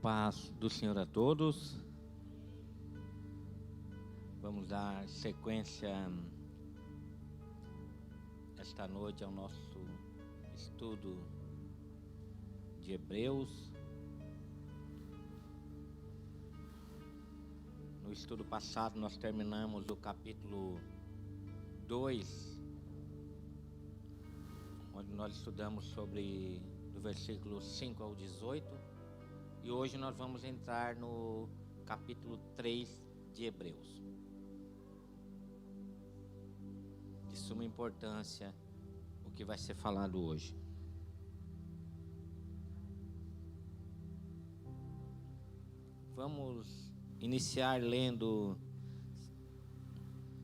paz do Senhor a todos. Vamos dar sequência esta noite ao nosso estudo de Hebreus. No estudo passado nós terminamos o capítulo 2, onde nós estudamos sobre do versículo 5 ao 18. E hoje nós vamos entrar no capítulo 3 de Hebreus. De suma importância o que vai ser falado hoje. Vamos iniciar lendo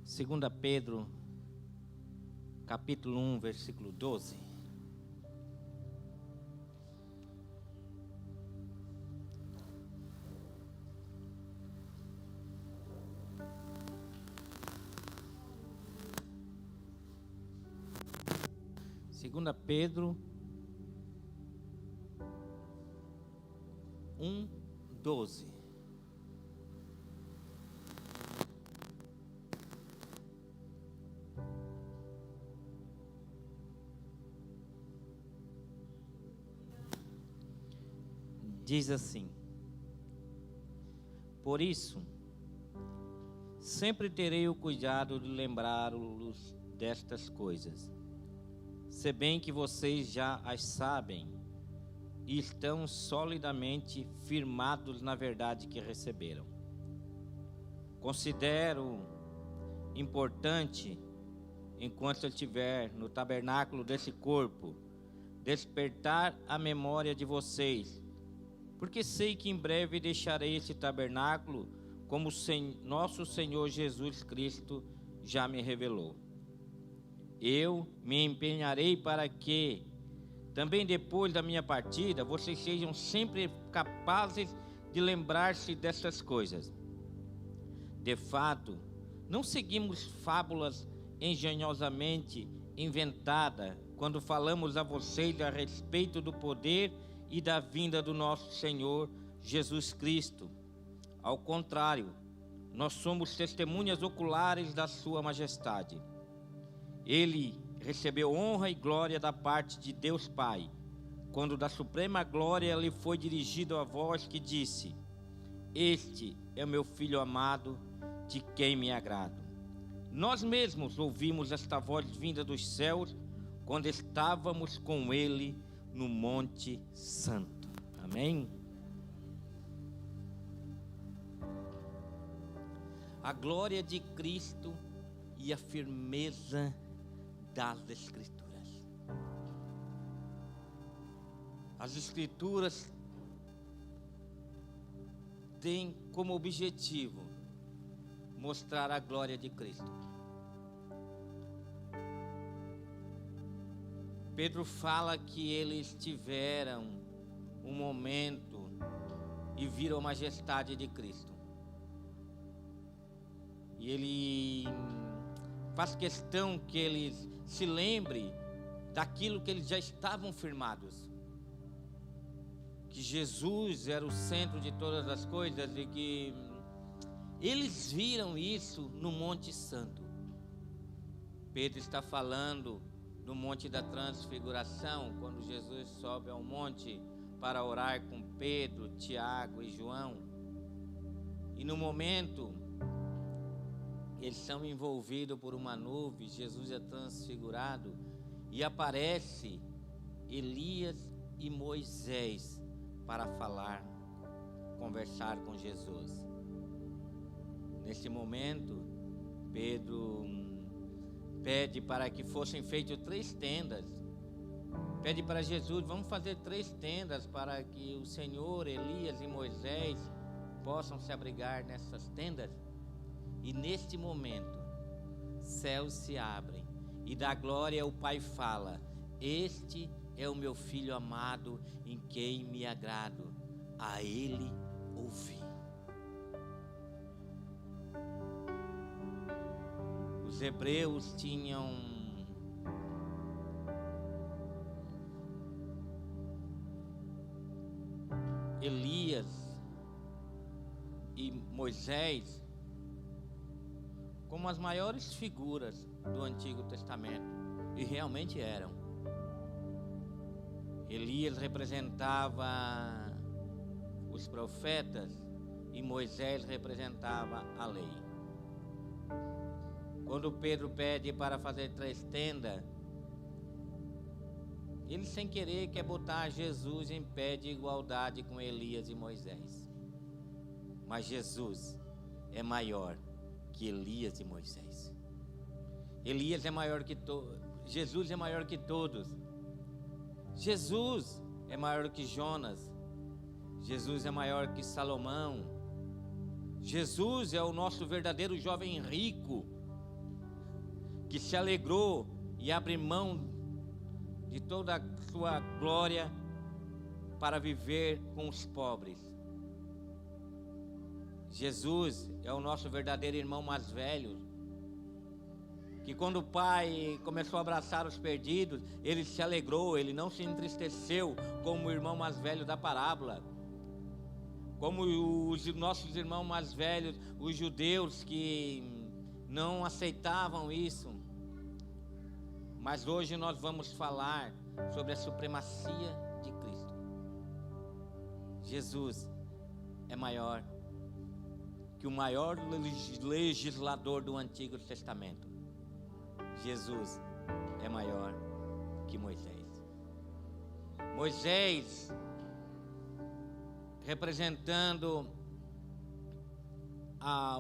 2 Pedro, capítulo 1, versículo 12. Segunda Pedro 1:12. Diz assim: por isso, sempre terei o cuidado de lembrá-los destas coisas, se bem que vocês já as sabem e estão solidamente firmados na verdade que receberam. Considero importante, enquanto eu estiver no tabernáculo desse corpo, despertar a memória de vocês, porque sei que em breve deixarei esse tabernáculo, como nosso Senhor Jesus Cristo já me revelou. Eu me empenharei para que, também depois da minha partida, vocês sejam sempre capazes de lembrar-se dessas coisas. De fato, não seguimos fábulas engenhosamente inventadas quando falamos a vocês a respeito do poder e da vinda do nosso Senhor Jesus Cristo. Ao contrário, nós somos testemunhas oculares da sua majestade. Ele recebeu honra e glória da parte de Deus Pai, quando da suprema glória lhe foi dirigido a voz que disse: este é o meu Filho amado, de quem me agrado. Nós mesmos ouvimos esta voz vinda dos céus, quando estávamos com ele no Monte Santo. Amém? A glória de Cristo e a firmeza das Escrituras. As Escrituras têm como objetivo mostrar a glória de Cristo. Pedro fala que eles tiveram um momento e viram a majestade de Cristo. E ele faz questão que eles se lembrem daquilo que eles já estavam firmados, que Jesus era o centro de todas as coisas e que eles viram isso no Monte Santo. Pedro está falando do Monte da Transfiguração, quando Jesus sobe ao monte para orar com Pedro, Tiago e João. E no momento eles são envolvidos por uma nuvem, Jesus é transfigurado e aparece Elias e Moisés para conversar com Jesus. Nesse momento, Pedro pede para que fossem feitas 3 tendas. Pede para Jesus: vamos fazer 3 tendas para que o Senhor, Elias e Moisés possam se abrigar nessas tendas. E neste momento, céus se abrem e da glória o Pai fala: este é o meu Filho amado, em quem me agrado, a ele ouvi. Os hebreus tinham Elias Moisés como as maiores figuras do Antigo Testamento, e realmente eram. Elias representava os profetas e Moisés representava a lei. Quando Pedro pede para fazer 3 tendas, ele sem querer quer botar Jesus em pé de igualdade com Elias e Moisés. Mas Jesus é maior que Elias e Moisés. Elias é maior que Jesus é maior que todos. Jesus é maior que Jonas. Jesus é maior que Salomão. Jesus é o nosso verdadeiro jovem rico, que se alegrou e abre mão de toda a sua glória para viver com os pobres. Jesus é o nosso verdadeiro irmão mais velho, que quando o pai começou a abraçar os perdidos, ele se alegrou, ele não se entristeceu como o irmão mais velho da parábola, como os nossos irmãos mais velhos, os judeus que não aceitavam isso. Mas hoje nós vamos falar sobre a supremacia de Cristo. Jesus é maior que o maior legislador do Antigo Testamento. Jesus é maior que Moisés. Moisés, representando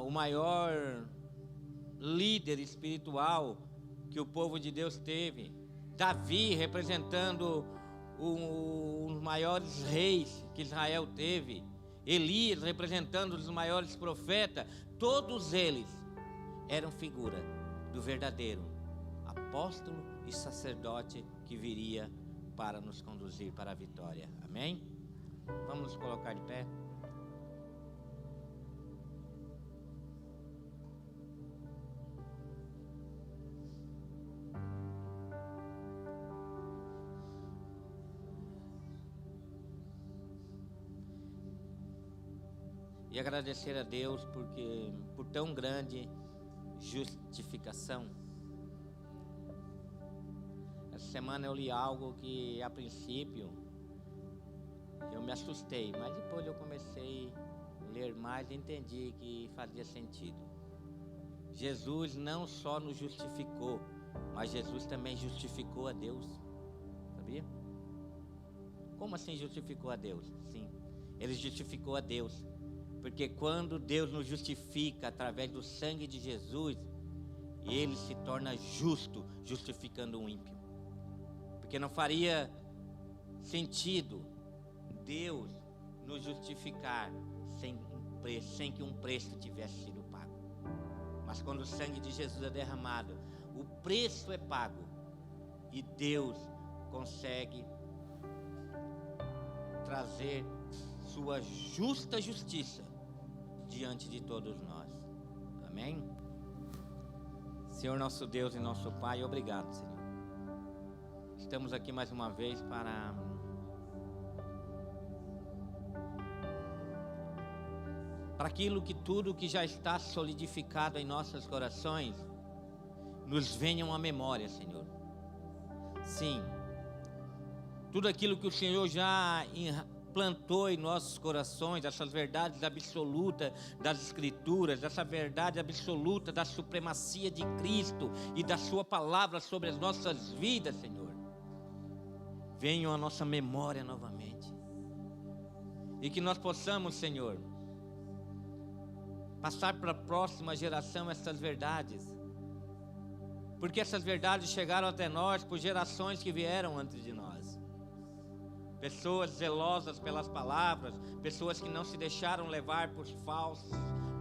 o maior líder espiritual que o povo de Deus teve. Davi, representando os maiores reis que Israel teve. Elias, representando os maiores profetas. Todos eles eram figura do verdadeiro apóstolo e sacerdote que viria para nos conduzir para a vitória. Amém? Vamos nos colocar de pé. E agradecer a Deus por tão grande justificação. Essa semana eu li algo que a princípio eu me assustei, mas depois eu comecei a ler mais e entendi que fazia sentido. Jesus não só nos justificou, mas Jesus também justificou a Deus. Sabia? Como assim justificou a Deus? Sim, ele justificou a Deus. Porque quando Deus nos justifica através do sangue de Jesus, Ele se torna justo, justificando o ímpio. Porque não faria sentido Deus nos justificar sem que um preço tivesse sido pago. Mas quando o sangue de Jesus é derramado, o preço é pago e Deus consegue trazer sua justa justiça diante de todos nós. Amém? Senhor nosso Deus e nosso Pai, obrigado, Senhor. Estamos aqui mais uma vez para aquilo que tudo que já está solidificado em nossos corações nos venham à memória, Senhor. Sim, tudo aquilo que o Senhor já plantou em nossos corações, essas verdades absolutas das Escrituras, essa verdade absoluta da supremacia de Cristo e da sua palavra sobre as nossas vidas, Senhor, venham à nossa memória novamente, e que nós possamos, Senhor, passar para a próxima geração essas verdades, porque essas verdades chegaram até nós por gerações que vieram antes de nós. Pessoas zelosas pelas palavras, pessoas que não se deixaram levar por falsos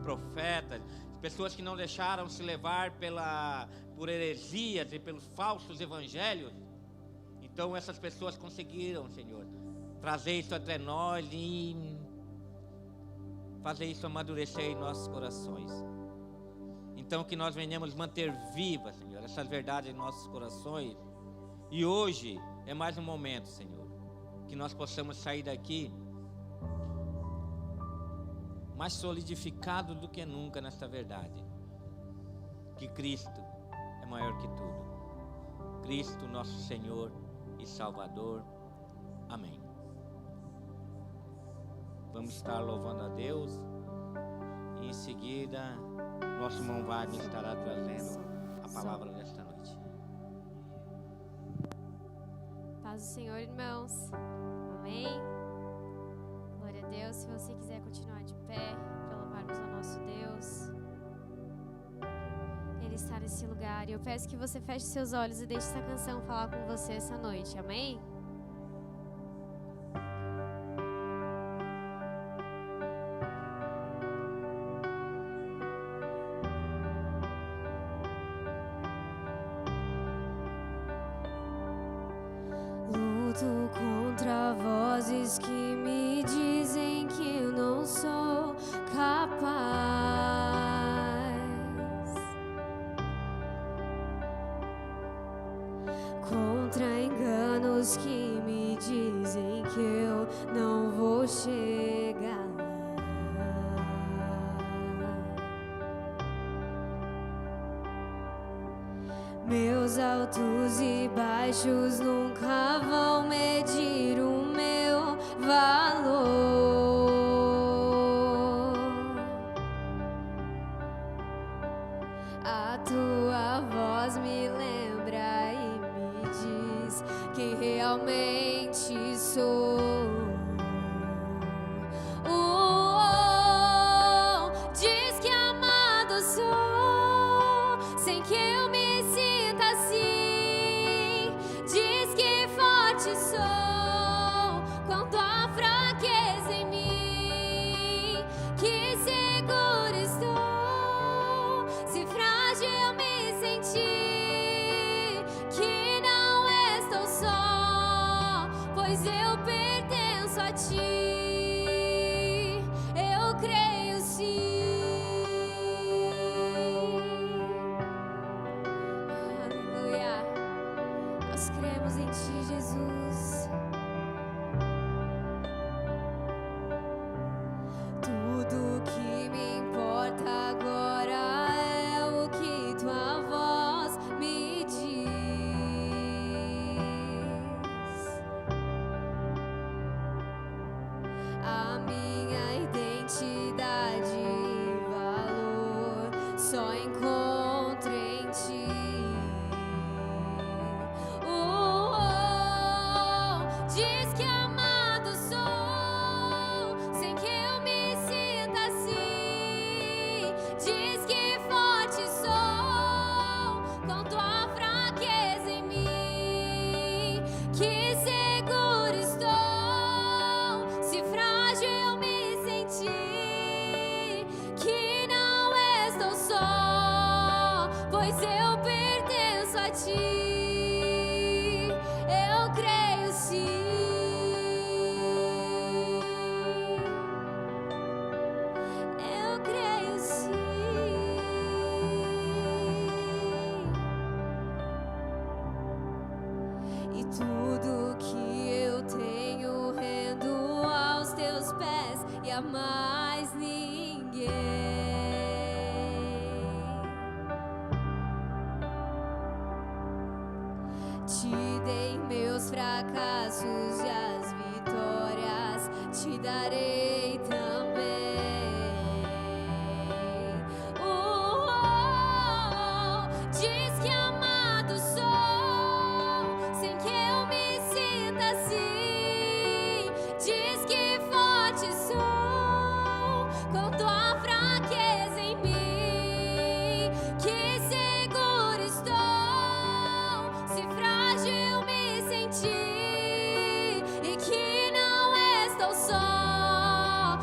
profetas, pessoas que não deixaram se levar por heresias e pelos falsos evangelhos. Então essas pessoas conseguiram, Senhor, trazer isso até nós e fazer isso amadurecer em nossos corações. Então que nós venhamos manter vivas, Senhor, essas verdades em nossos corações. E hoje é mais um momento, Senhor, que nós possamos sair daqui mais solidificado do que nunca nesta verdade, que Cristo é maior que tudo. Cristo, nosso Senhor e Salvador. Amém. Vamos estar louvando a Deus e em seguida nosso irmão Wagner estará trazendo a palavra desta noite. Paz do Senhor, irmãos. Amém. Glória a Deus. Se você quiser continuar de pé para louvarmos ao nosso Deus, Ele está nesse lugar. E eu peço que você feche seus olhos e deixe essa canção falar com você essa noite. Amém? Luto contra vozes que me dizem que eu não sou capaz, contra enganos que me dizem que eu não vou chegar lá. Meus altos e baixos nunca vão medir o meu valor. A tua voz me lembra e me diz quem realmente sou. Diz que amado sou, sem que eu me sinta assim. Diz que forte sou, quanto à fraqueza em mim. Que seguro estou, se frágil me sentir. Que não estou só, pois eu pertenço a ti. Eu creio sim. Aleluia. Nós cremos em ti, Jesus. Tudo que me importa agora é o que tua voz me diz. A minha identidade e valor só encontro em ti. Diz que amado sou, sem que eu me sinta assim. Diz que forte sou, quanto à fraqueza em mim. Que seguro estou, se frágil me sentir. Que não estou só, pois eu pertenço a ti. Eu creio sim. Eu creio sim. E tudo que eu tenho rendo aos teus pés e a mais ninguém. Te dei meus fracassos e as vitórias te darei também. Diz que amado sou, sem que eu me sinta assim. Diz que forte sou, quanto à fraqueza em mim. Que seguro estou, se frágil me sentir. E que não estou só,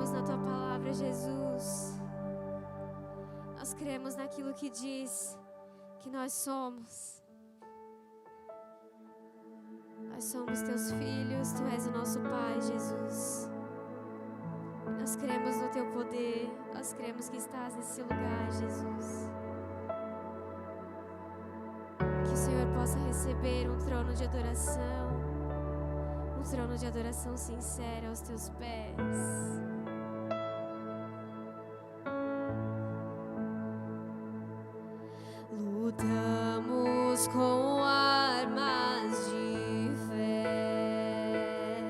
cremos na tua palavra, Jesus. Nós cremos naquilo que diz que nós somos. Nós somos teus filhos, tu és o nosso Pai, Jesus. Nós cremos no teu poder, nós cremos que estás nesse lugar, Jesus. Que o Senhor possa receber um trono de adoração sincera aos teus pés. Lutamos com armas de fé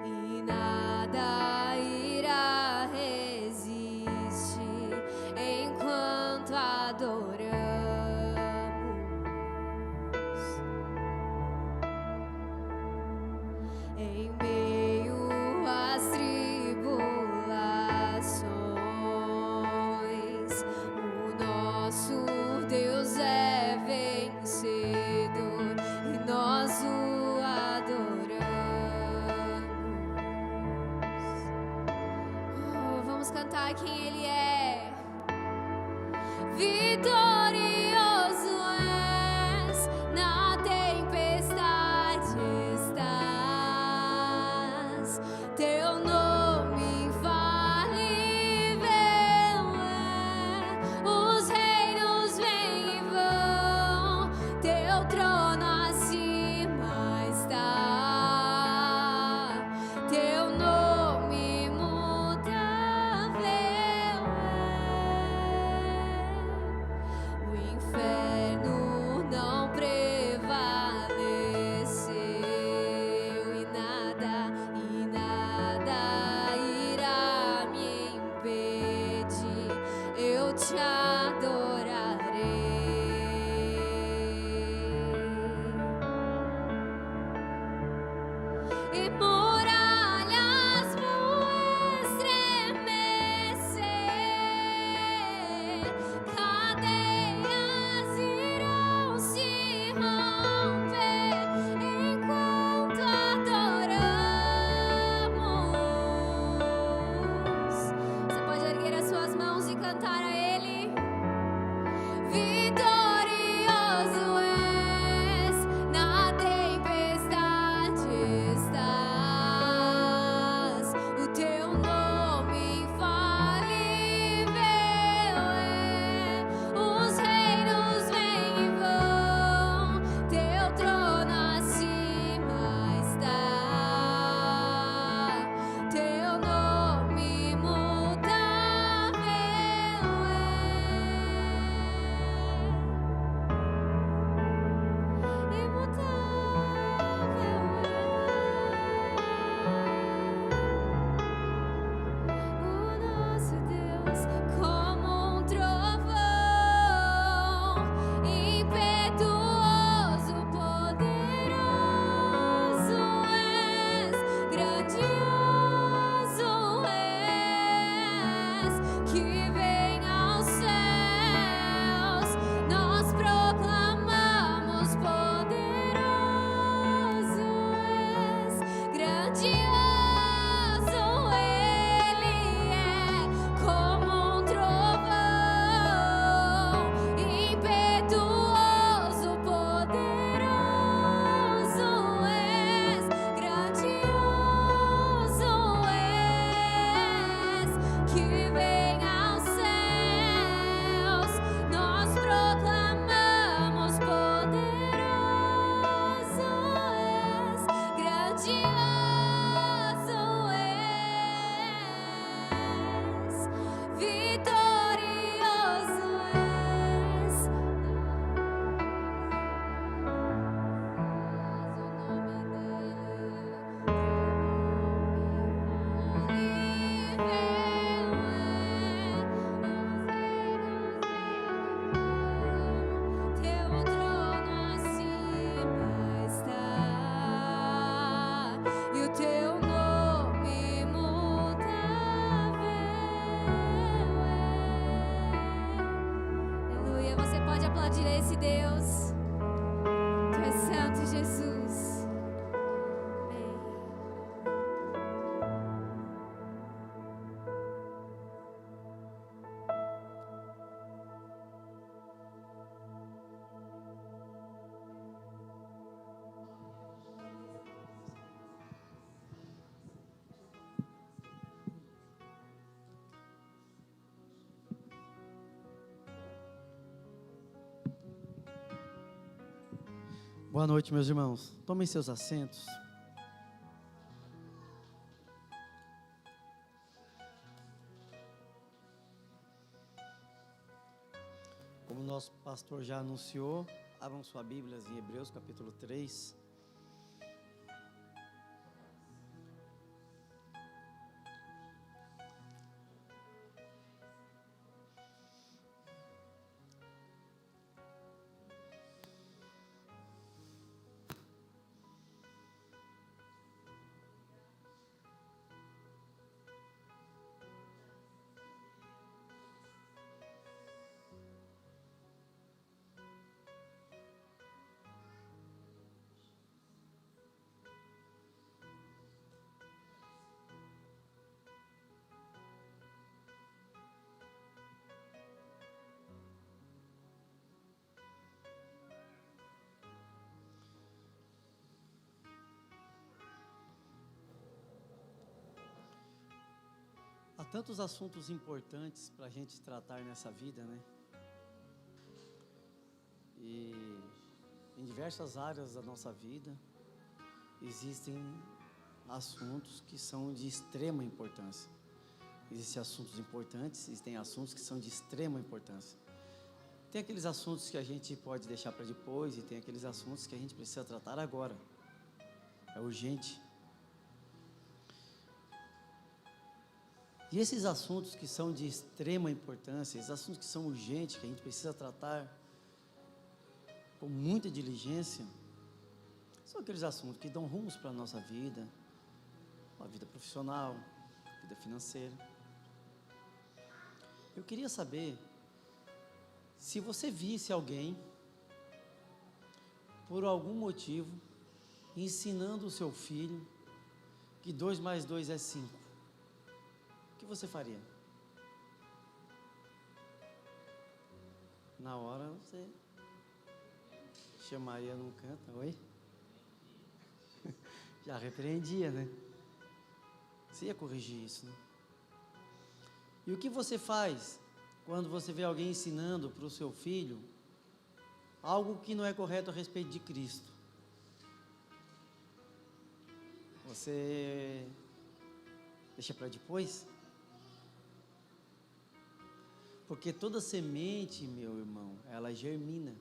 e nada irá resistir enquanto adoramos. Em meio às tribulações, o nosso Deus é vencedor e nós o adoramos. Oh, vamos cantar quem Ele é. Vitorioso és, na tempestade estás. Teu nome infalível é. Os reinos vêm e vão, teu trono acima está. Teu nome imutável é. O inferno não prevaleceu e nada irá me impedir. Eu te adorarei. E muralhas vão estremecer, cadeias irão se romper enquanto adoramos. Você pode erguer as suas mãos e cantar a Ele. Vitorioso és, na tempestade estás. O teu nome infalível é. Os reinos vêm e vão, teu trono acima está. Teu nome imutável é. O nosso Deus, como um trovão, impetuoso, poderoso és, grandioso és, que vem aos céus. Nós proclamamos: poderoso és, grandioso Ele é, como um trovão, impetuoso, poderoso és, grandioso és, que vem aos céus. Nós proclamamos: poderoso és, grandioso és, vitorioso és. Teu trono acima está, e o teu nome imutável é. Aleluia. Você pode aplaudir a esse Deus. Tu és santo, Jesus. Amém. Boa noite, meus irmãos. Tomem seus assentos. Como o nosso pastor já anunciou, abram sua Bíblia em Hebreus capítulo 3. Há tantos assuntos importantes para a gente tratar nessa vida, né? E em diversas áreas da nossa vida existem assuntos que são de extrema importância. Existem assuntos importantes, existem assuntos que são de extrema importância. Tem aqueles assuntos que a gente pode deixar para depois e tem aqueles assuntos que a gente precisa tratar agora. É urgente. E esses assuntos que são de extrema importância, esses assuntos que são urgentes, que a gente precisa tratar com muita diligência, são aqueles assuntos que dão rumos para a nossa vida, a vida profissional, a vida financeira. Eu queria saber se você visse alguém, por algum motivo, ensinando o seu filho que 2 mais 2 é 5. O que você faria? Na hora você chamaria num canto, oi? Já repreendia, né? Você ia corrigir isso, né? E o que você faz quando você vê alguém ensinando para o seu filho algo que não é correto a respeito de Cristo? Você deixa para depois? Porque toda semente, meu irmão, ela germina.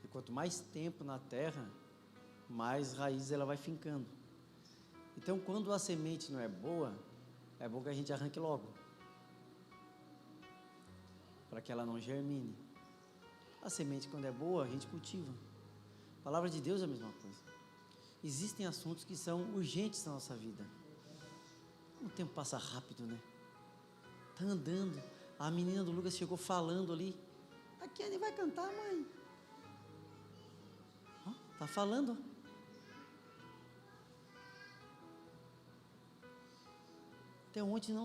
E quanto mais tempo na terra, mais raízes ela vai fincando. Então, quando a semente não é boa, é bom que a gente arranque logo, para que ela não germine. A semente, quando é boa, a gente cultiva. A palavra de Deus é a mesma coisa. Existem assuntos que são urgentes na nossa vida. O tempo passa rápido, né? Tá andando, a menina do Lucas chegou falando ali. A Kenny vai cantar, mãe. Ó, tá falando. Até ontem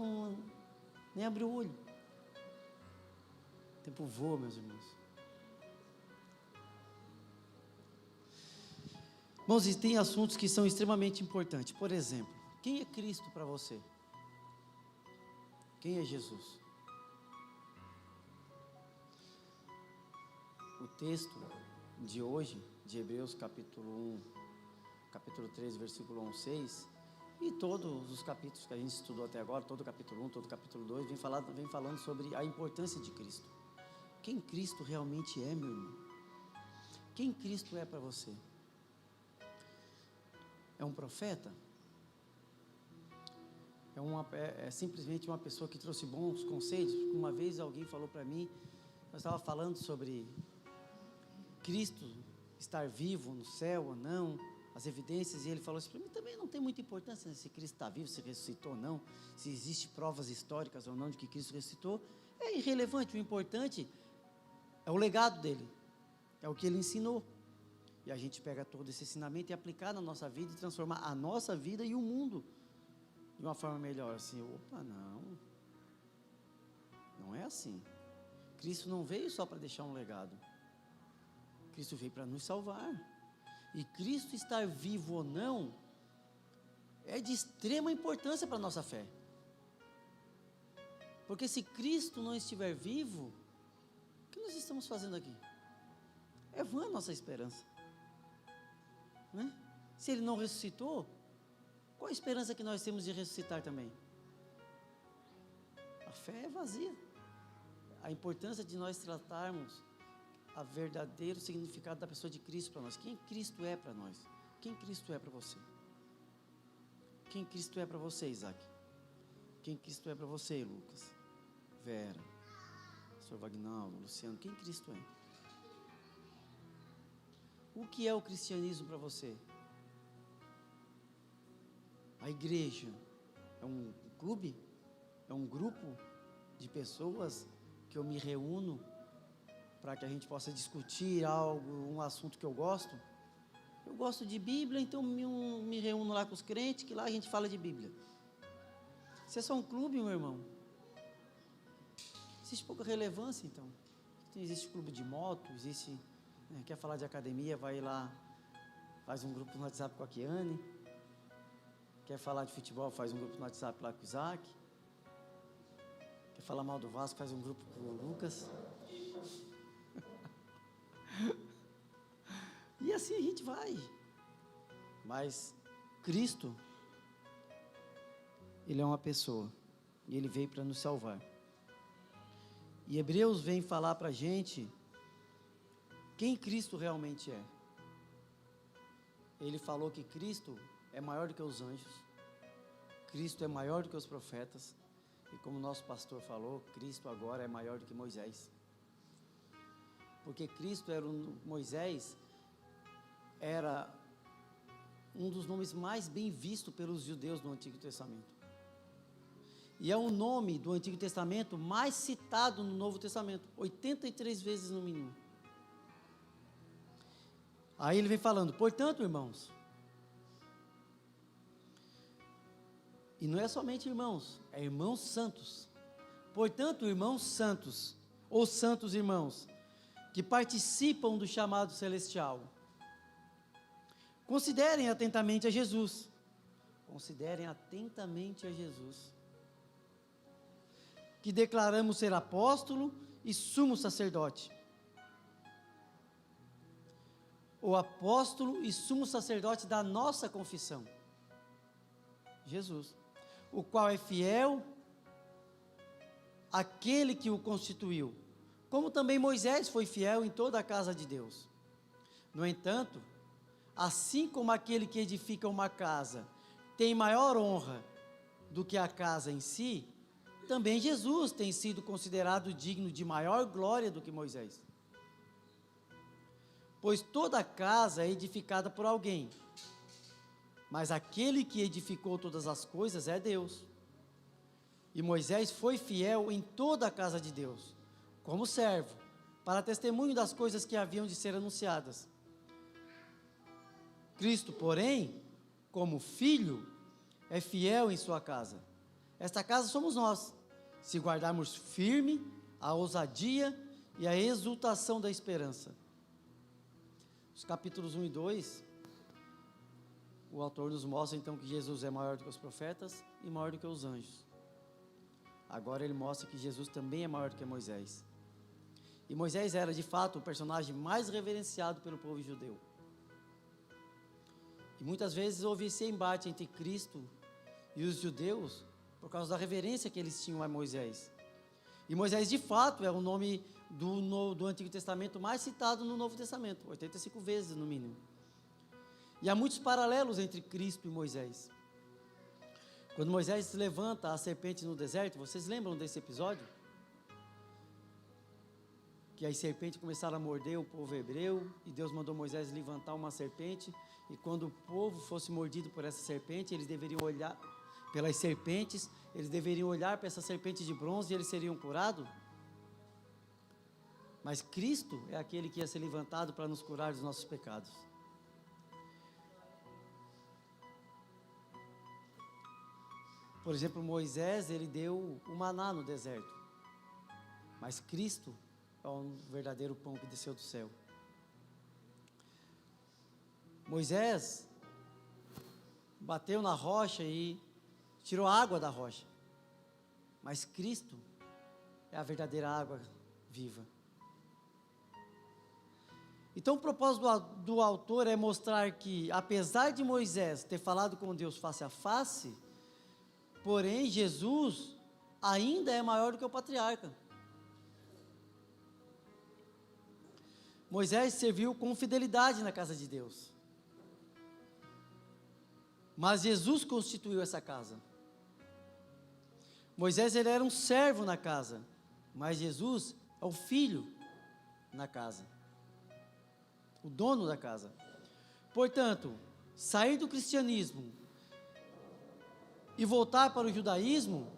nem abriu o olho. O tempo voa, meus irmãos. Irmãos, e tem assuntos que são extremamente importantes. Por exemplo, quem é Cristo para você? Quem é Jesus? O texto de hoje, de Hebreus capítulo 1, capítulo 3, versículo 1, 6, e todos os capítulos que a gente estudou até agora, todo o capítulo 1, todo o capítulo 2, vem falando sobre a importância de Cristo. Quem Cristo realmente é, meu irmão? Quem Cristo é para você? É um profeta? É simplesmente uma pessoa que trouxe bons conselhos? Uma vez alguém falou para mim, nós estávamos falando sobre Cristo estar vivo no céu ou não, as evidências, e ele falou assim para mim, também não tem muita importância se Cristo está vivo, se ressuscitou ou não, se existem provas históricas ou não de que Cristo ressuscitou, é irrelevante. O importante é o legado dele, é o que ele ensinou. E a gente pega todo esse ensinamento e aplicar na nossa vida e transformar a nossa vida e o mundo de uma forma melhor. Assim, opa, não é assim. Cristo não veio só para deixar um legado. Cristo veio para nos salvar. E Cristo estar vivo ou não é de extrema importância para a nossa fé. Porque se Cristo não estiver vivo, o que nós estamos fazendo aqui? é vã a nossa esperança. Né? Se Ele não ressuscitou, qual a esperança que nós temos de ressuscitar também? A fé é vazia. A importância de nós tratarmos o verdadeiro significado da pessoa de Cristo para nós. Quem Cristo é para nós? Quem Cristo é para você? Quem Cristo é para você, Isaac? Quem Cristo é para você, Lucas? Vera, Sr. Vagnaldo, Luciano, quem Cristo é? O que é o cristianismo para você? A igreja é um clube? É um grupo de pessoas que eu me reúno para que a gente possa discutir algo, um assunto que eu gosto? Eu gosto de Bíblia, então me reúno lá com os crentes, que lá a gente fala de Bíblia. Isso é só um clube, meu irmão. Existe pouca relevância, então. Existe clube de moto, existe, né, quer falar de academia, vai lá, faz um grupo no WhatsApp com a Kiane. Quer falar de futebol, faz um grupo no WhatsApp lá com o Isaac. Quer falar mal do Vasco, faz um grupo com o Lucas. E assim a gente vai. Mas Cristo, Ele é uma pessoa. E Ele veio para nos salvar. E Hebreus vem falar para a gente quem Cristo realmente é. Ele falou que Cristo é maior do que os anjos. Cristo é maior do que os profetas. E como o nosso pastor falou, Cristo agora é maior do que Moisés. Porque Cristo Moisés era um dos nomes mais bem vistos pelos judeus no Antigo Testamento. E é o nome do Antigo Testamento mais citado no Novo Testamento, 83 vezes no mínimo. Aí ele vem falando, portanto, irmãos, e não é somente irmãos, é irmãos santos. Portanto, irmãos santos, ou santos irmãos, que participam do chamado celestial, considerem atentamente a Jesus. Considerem atentamente a Jesus, que declaramos ser apóstolo e sumo sacerdote. O apóstolo e sumo sacerdote da nossa confissão, Jesus, o qual é fiel àquele que o constituiu, como também Moisés foi fiel em toda a casa de Deus. No entanto, assim como aquele que edifica uma casa tem maior honra do que a casa em si, também Jesus tem sido considerado digno de maior glória do que Moisés. Pois toda casa é edificada por alguém, mas aquele que edificou todas as coisas é Deus. E Moisés foi fiel em toda a casa de Deus, como servo, para testemunho das coisas que haviam de ser anunciadas. Cristo, porém, como filho, é fiel em sua casa. Esta casa somos nós, se guardarmos firme a ousadia e a exultação da esperança. Os capítulos 1 e 2, o autor nos mostra então que Jesus é maior do que os profetas e maior do que os anjos. Agora ele mostra que Jesus também é maior do que Moisés. E Moisés era de fato o personagem mais reverenciado pelo povo judeu. E muitas vezes houve esse embate entre Cristo e os judeus por causa da reverência que eles tinham a Moisés. E Moisés de fato é o nome do Antigo Testamento mais citado no Novo Testamento, 85 vezes no mínimo. E há muitos paralelos entre Cristo e Moisés. Quando Moisés levanta a serpente no deserto, vocês lembram desse episódio? Que as serpentes começaram a morder o povo hebreu, e Deus mandou Moisés levantar uma serpente, e quando o povo fosse mordido por essa serpente, eles deveriam olhar pelas serpentes, eles deveriam olhar para essa serpente de bronze e eles seriam curados. Mas Cristo é aquele que ia ser levantado para nos curar dos nossos pecados. Por exemplo, Moisés, ele deu o maná no deserto. Mas Cristo é o verdadeiro pão que desceu do céu. Moisés bateu na rocha e tirou a água da rocha. Mas Cristo é a verdadeira água viva. Então, o propósito do autor é mostrar que, apesar de Moisés ter falado com Deus face a face, porém, Jesus ainda é maior do que o patriarca. Moisés serviu com fidelidade na casa de Deus. Mas Jesus constituiu essa casa. Moisés, ele era um servo na casa, mas Jesus é o filho na casa, o dono da casa. Portanto, sair do cristianismo e voltar para o judaísmo,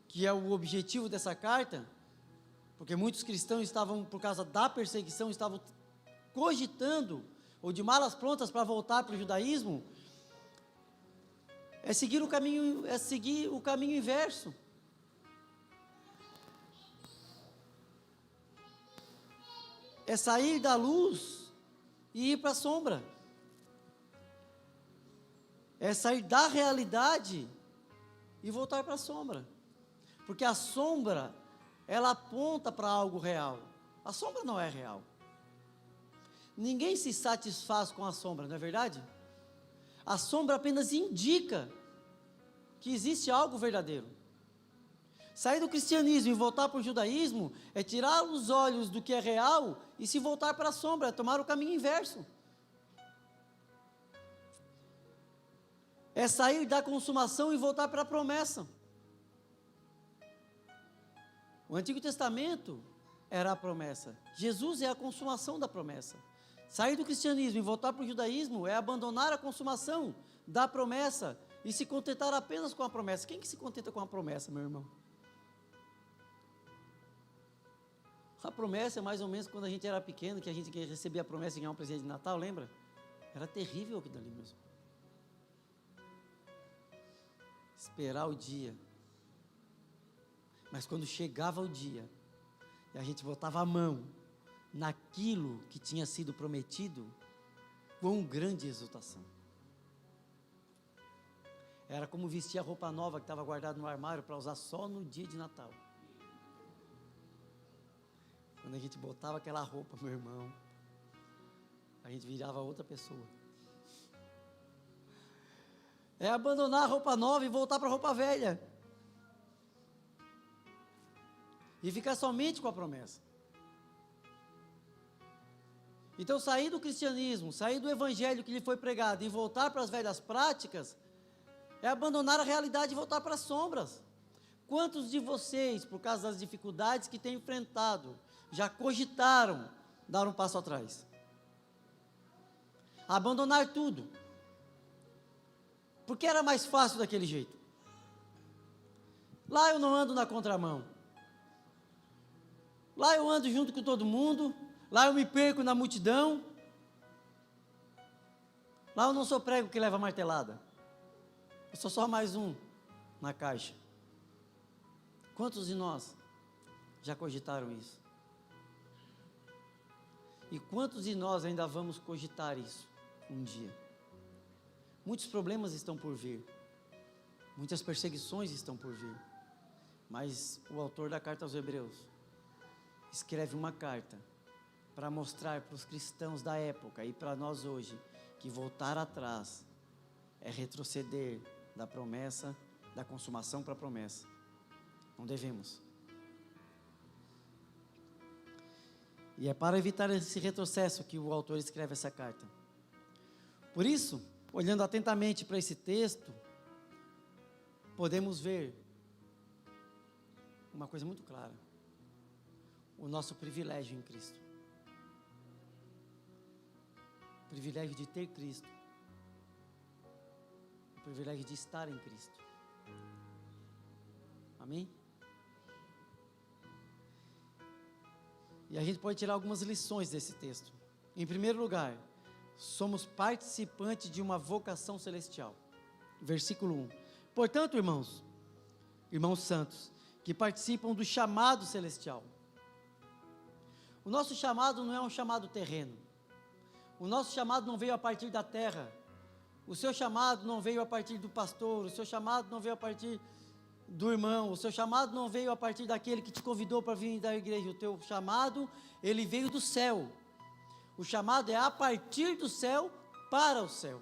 que é o objetivo dessa carta, porque muitos cristãos estavam, por causa da perseguição, estavam cogitando, ou de malas prontas para voltar para o judaísmo, é seguir o caminho inverso. É sair da luz e ir para a sombra. É sair da realidade e voltar para a sombra. Porque a sombra, ela aponta para algo real. A sombra não é real. Ninguém se satisfaz com a sombra, não é verdade? A sombra apenas indica que existe algo verdadeiro. Sair do cristianismo e voltar para o judaísmo é tirar os olhos do que é real e se voltar para a sombra, é tomar o caminho inverso. É sair da consumação e voltar para a promessa. O Antigo Testamento era a promessa. Jesus é a consumação da promessa. Sair do cristianismo e voltar para o judaísmo é abandonar a consumação da promessa e se contentar apenas com a promessa. Quem que se contenta com a promessa, meu irmão? A promessa é mais ou menos quando a gente era pequeno, que a gente recebia a promessa de ganhar um presente de Natal, lembra? Era terrível aquilo ali mesmo. Esperar o dia. Mas quando chegava o dia, e a gente botava a mão naquilo que tinha sido prometido, com grande exultação. Era como vestir a roupa nova que estava guardada no armário para usar só no dia de Natal. Quando a gente botava aquela roupa, meu irmão, a gente virava outra pessoa. É abandonar a roupa nova e voltar para a roupa velha. E ficar somente com a promessa. Então, sair do cristianismo, sair do evangelho que lhe foi pregado e voltar para as velhas práticas, é abandonar a realidade e voltar para as sombras. Quantos de vocês, por causa das dificuldades que têm enfrentado, já cogitaram dar um passo atrás? Abandonar tudo. Porque era mais fácil daquele jeito. Lá eu não ando na contramão. Lá eu ando junto com todo mundo. Lá eu me perco na multidão. Lá eu não sou prego que leva martelada. Eu sou só mais um na caixa. Quantos de nós já cogitaram isso? E quantos de nós ainda vamos cogitar isso um dia? Muitos problemas estão por vir. Muitas perseguições estão por vir. Mas o autor da carta aos Hebreus escreve uma carta para mostrar para os cristãos da época e para nós hoje que voltar atrás é retroceder da promessa, da consumação para a promessa. Não devemos. E é para evitar esse retrocesso que o autor escreve essa carta. Por isso, olhando atentamente para esse texto, podemos ver uma coisa muito clara: o nosso privilégio em Cristo. O privilégio de ter Cristo. O privilégio de estar em Cristo. Amém? E a gente pode tirar algumas lições desse texto. Em primeiro lugar, somos participantes de uma vocação celestial. Versículo 1. Portanto, irmãos santos, que participam do chamado celestial. O nosso chamado não é um chamado terreno. O nosso chamado não veio a partir da terra. O seu chamado não veio a partir do pastor. O seu chamado não veio a partir do irmão. O seu chamado não veio a partir daquele que te convidou para vir da igreja. O teu chamado, ele veio do céu. O chamado é a partir do céu para o céu.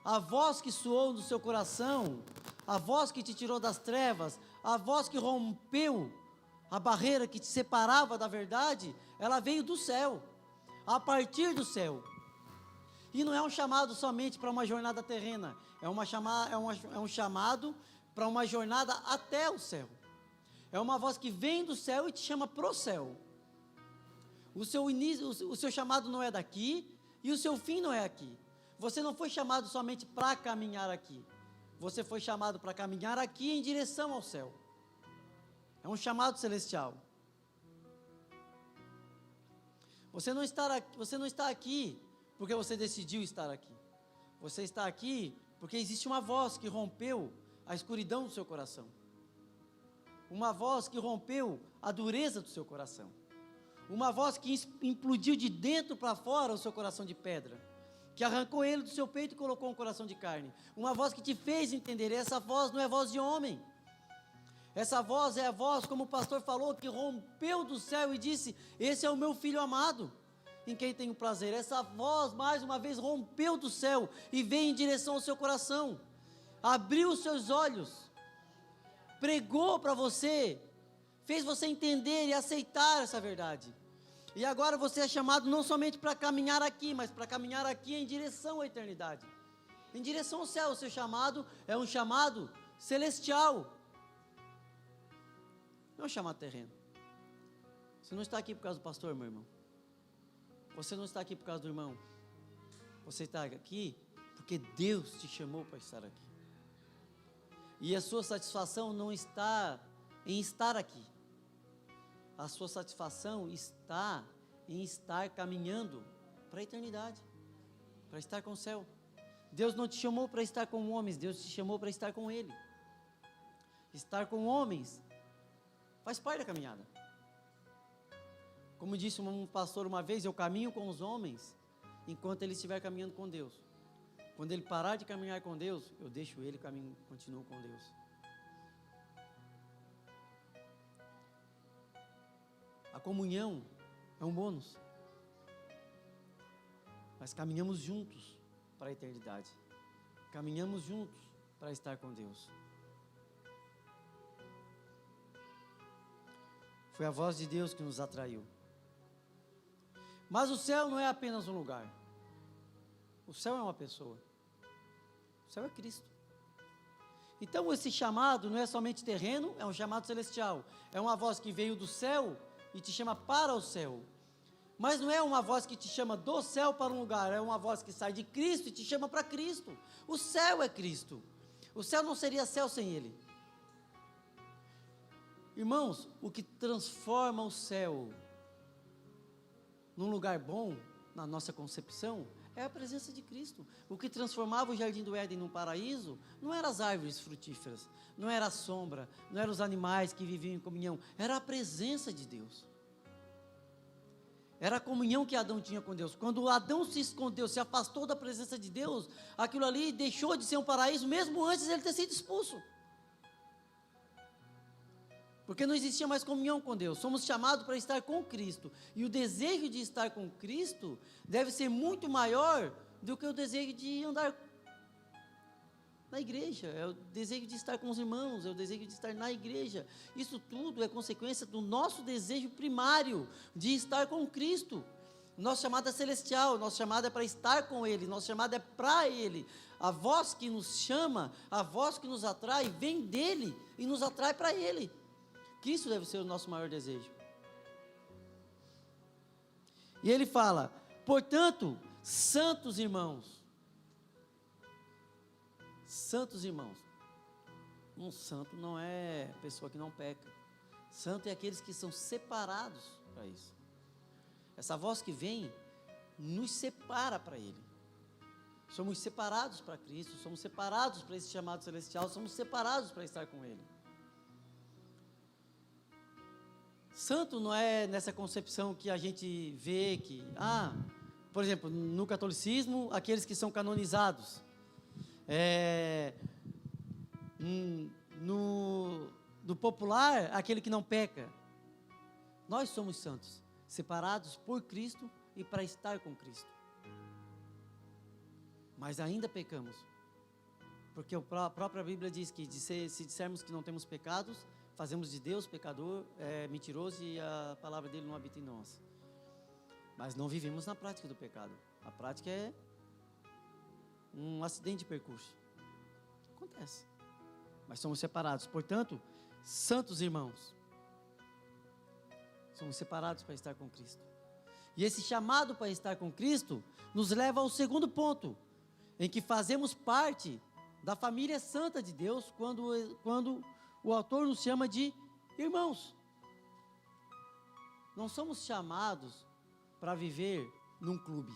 A voz que soou no seu coração, a voz que te tirou das trevas, a voz que rompeu a barreira que te separava da verdade, ela veio do céu, a partir do céu. E não é um chamado somente para uma jornada terrena, é um chamado para uma jornada até o céu. É uma voz que vem do céu e te chama pro céu. O seu chamado não é daqui e o seu fim não é aqui. Você não foi chamado somente para caminhar aqui. Você foi chamado para caminhar aqui em direção ao céu. É um chamado celestial. Você não está aqui porque você decidiu estar aqui. Você está aqui porque existe uma voz que rompeu a escuridão do seu coração. Uma voz que rompeu a dureza do seu coração. Uma voz que implodiu de dentro para fora o seu coração de pedra. Que arrancou ele do seu peito e colocou um coração de carne. Uma voz que te fez entender. E essa voz não é voz de homem. Essa voz é a voz, como o pastor falou, que rompeu do céu e disse: esse é o meu filho amado, em quem tenho prazer. Essa voz, mais uma vez, rompeu do céu e veio em direção ao seu coração. Abriu os seus olhos. Pregou para você. Fez você entender e aceitar essa verdade. E agora você é chamado não somente para caminhar aqui, mas para caminhar aqui em direção à eternidade. Em direção ao céu. O seu chamado é um chamado celestial. Não é um chamado terreno. Você não está aqui por causa do pastor, meu irmão. Você não está aqui por causa do irmão. Você está aqui porque Deus te chamou para estar aqui. E a sua satisfação não está em estar aqui. A sua satisfação está em estar caminhando para a eternidade, para estar com o céu. Deus não te chamou para estar com homens, Deus te chamou para estar com Ele. Estar com homens faz parte da caminhada. Como disse um pastor uma vez, eu caminho com os homens enquanto ele estiver caminhando com Deus. Quando ele parar de caminhar com Deus, eu deixo ele e continuo com Deus. A comunhão é um bônus. Mas caminhamos juntos para a eternidade. Caminhamos juntos para estar com Deus. Foi a voz de Deus que nos atraiu. Mas o céu não é apenas um lugar. O céu é uma pessoa. O céu é Cristo. Então esse chamado não é somente terreno, é um chamado celestial. É uma voz que veio do céu e te chama para o céu. Mas não é uma voz que te chama do céu para um lugar, é uma voz que sai de Cristo e te chama para Cristo. O céu é Cristo. O céu não seria céu sem Ele. Irmãos, o que transforma o céu num lugar bom, na nossa concepção, é a presença de Cristo. O que transformava o Jardim do Éden num paraíso, não eram as árvores frutíferas, não era a sombra, não eram os animais que viviam em comunhão, era a presença de Deus. Era a comunhão que Adão tinha com Deus. Quando Adão se escondeu, se afastou da presença de Deus, aquilo ali deixou de ser um paraíso, mesmo antes de ele ter sido expulso. Porque não existia mais comunhão com Deus. Somos chamados para estar com Cristo. E o desejo de estar com Cristo deve ser muito maior do que o desejo de andar na igreja. É o desejo de estar com os irmãos, é o desejo de estar na igreja. Isso tudo é consequência do nosso desejo primário de estar com Cristo. Nosso chamado é celestial, nosso chamado é para estar com Ele, nosso chamado é para Ele. A voz que nos chama, a voz que nos atrai, vem dEle e nos atrai para Ele. Que isso deve ser o nosso maior desejo. E ele fala: portanto, santos irmãos. Santos irmãos. Um santo não é pessoa que não peca. Santo é aqueles que são separados para isso. Essa voz que vem nos separa para Ele. Somos separados para Cristo, somos separados para esse chamado celestial, somos separados para estar com Ele. Santo não é nessa concepção que a gente vê que, por exemplo, no catolicismo, aqueles que são canonizados. No popular, aquele que não peca. Nós somos santos. separados por Cristo e para estar com Cristo. Mas ainda pecamos. Porque a própria Bíblia diz que se dissermos que não temos pecados, fazemos de Deus pecador, mentiroso, e a palavra dele não habita em nós. Mas não vivemos na prática do pecado. A prática é um acidente de percurso. Acontece. Mas somos separados. Portanto, santos irmãos, somos separados para estar com Cristo. E esse chamado para estar com Cristo nos leva ao segundo ponto, em que fazemos parte da família santa de Deus, quando o autor nos chama de irmãos. Não somos chamados para viver num clube.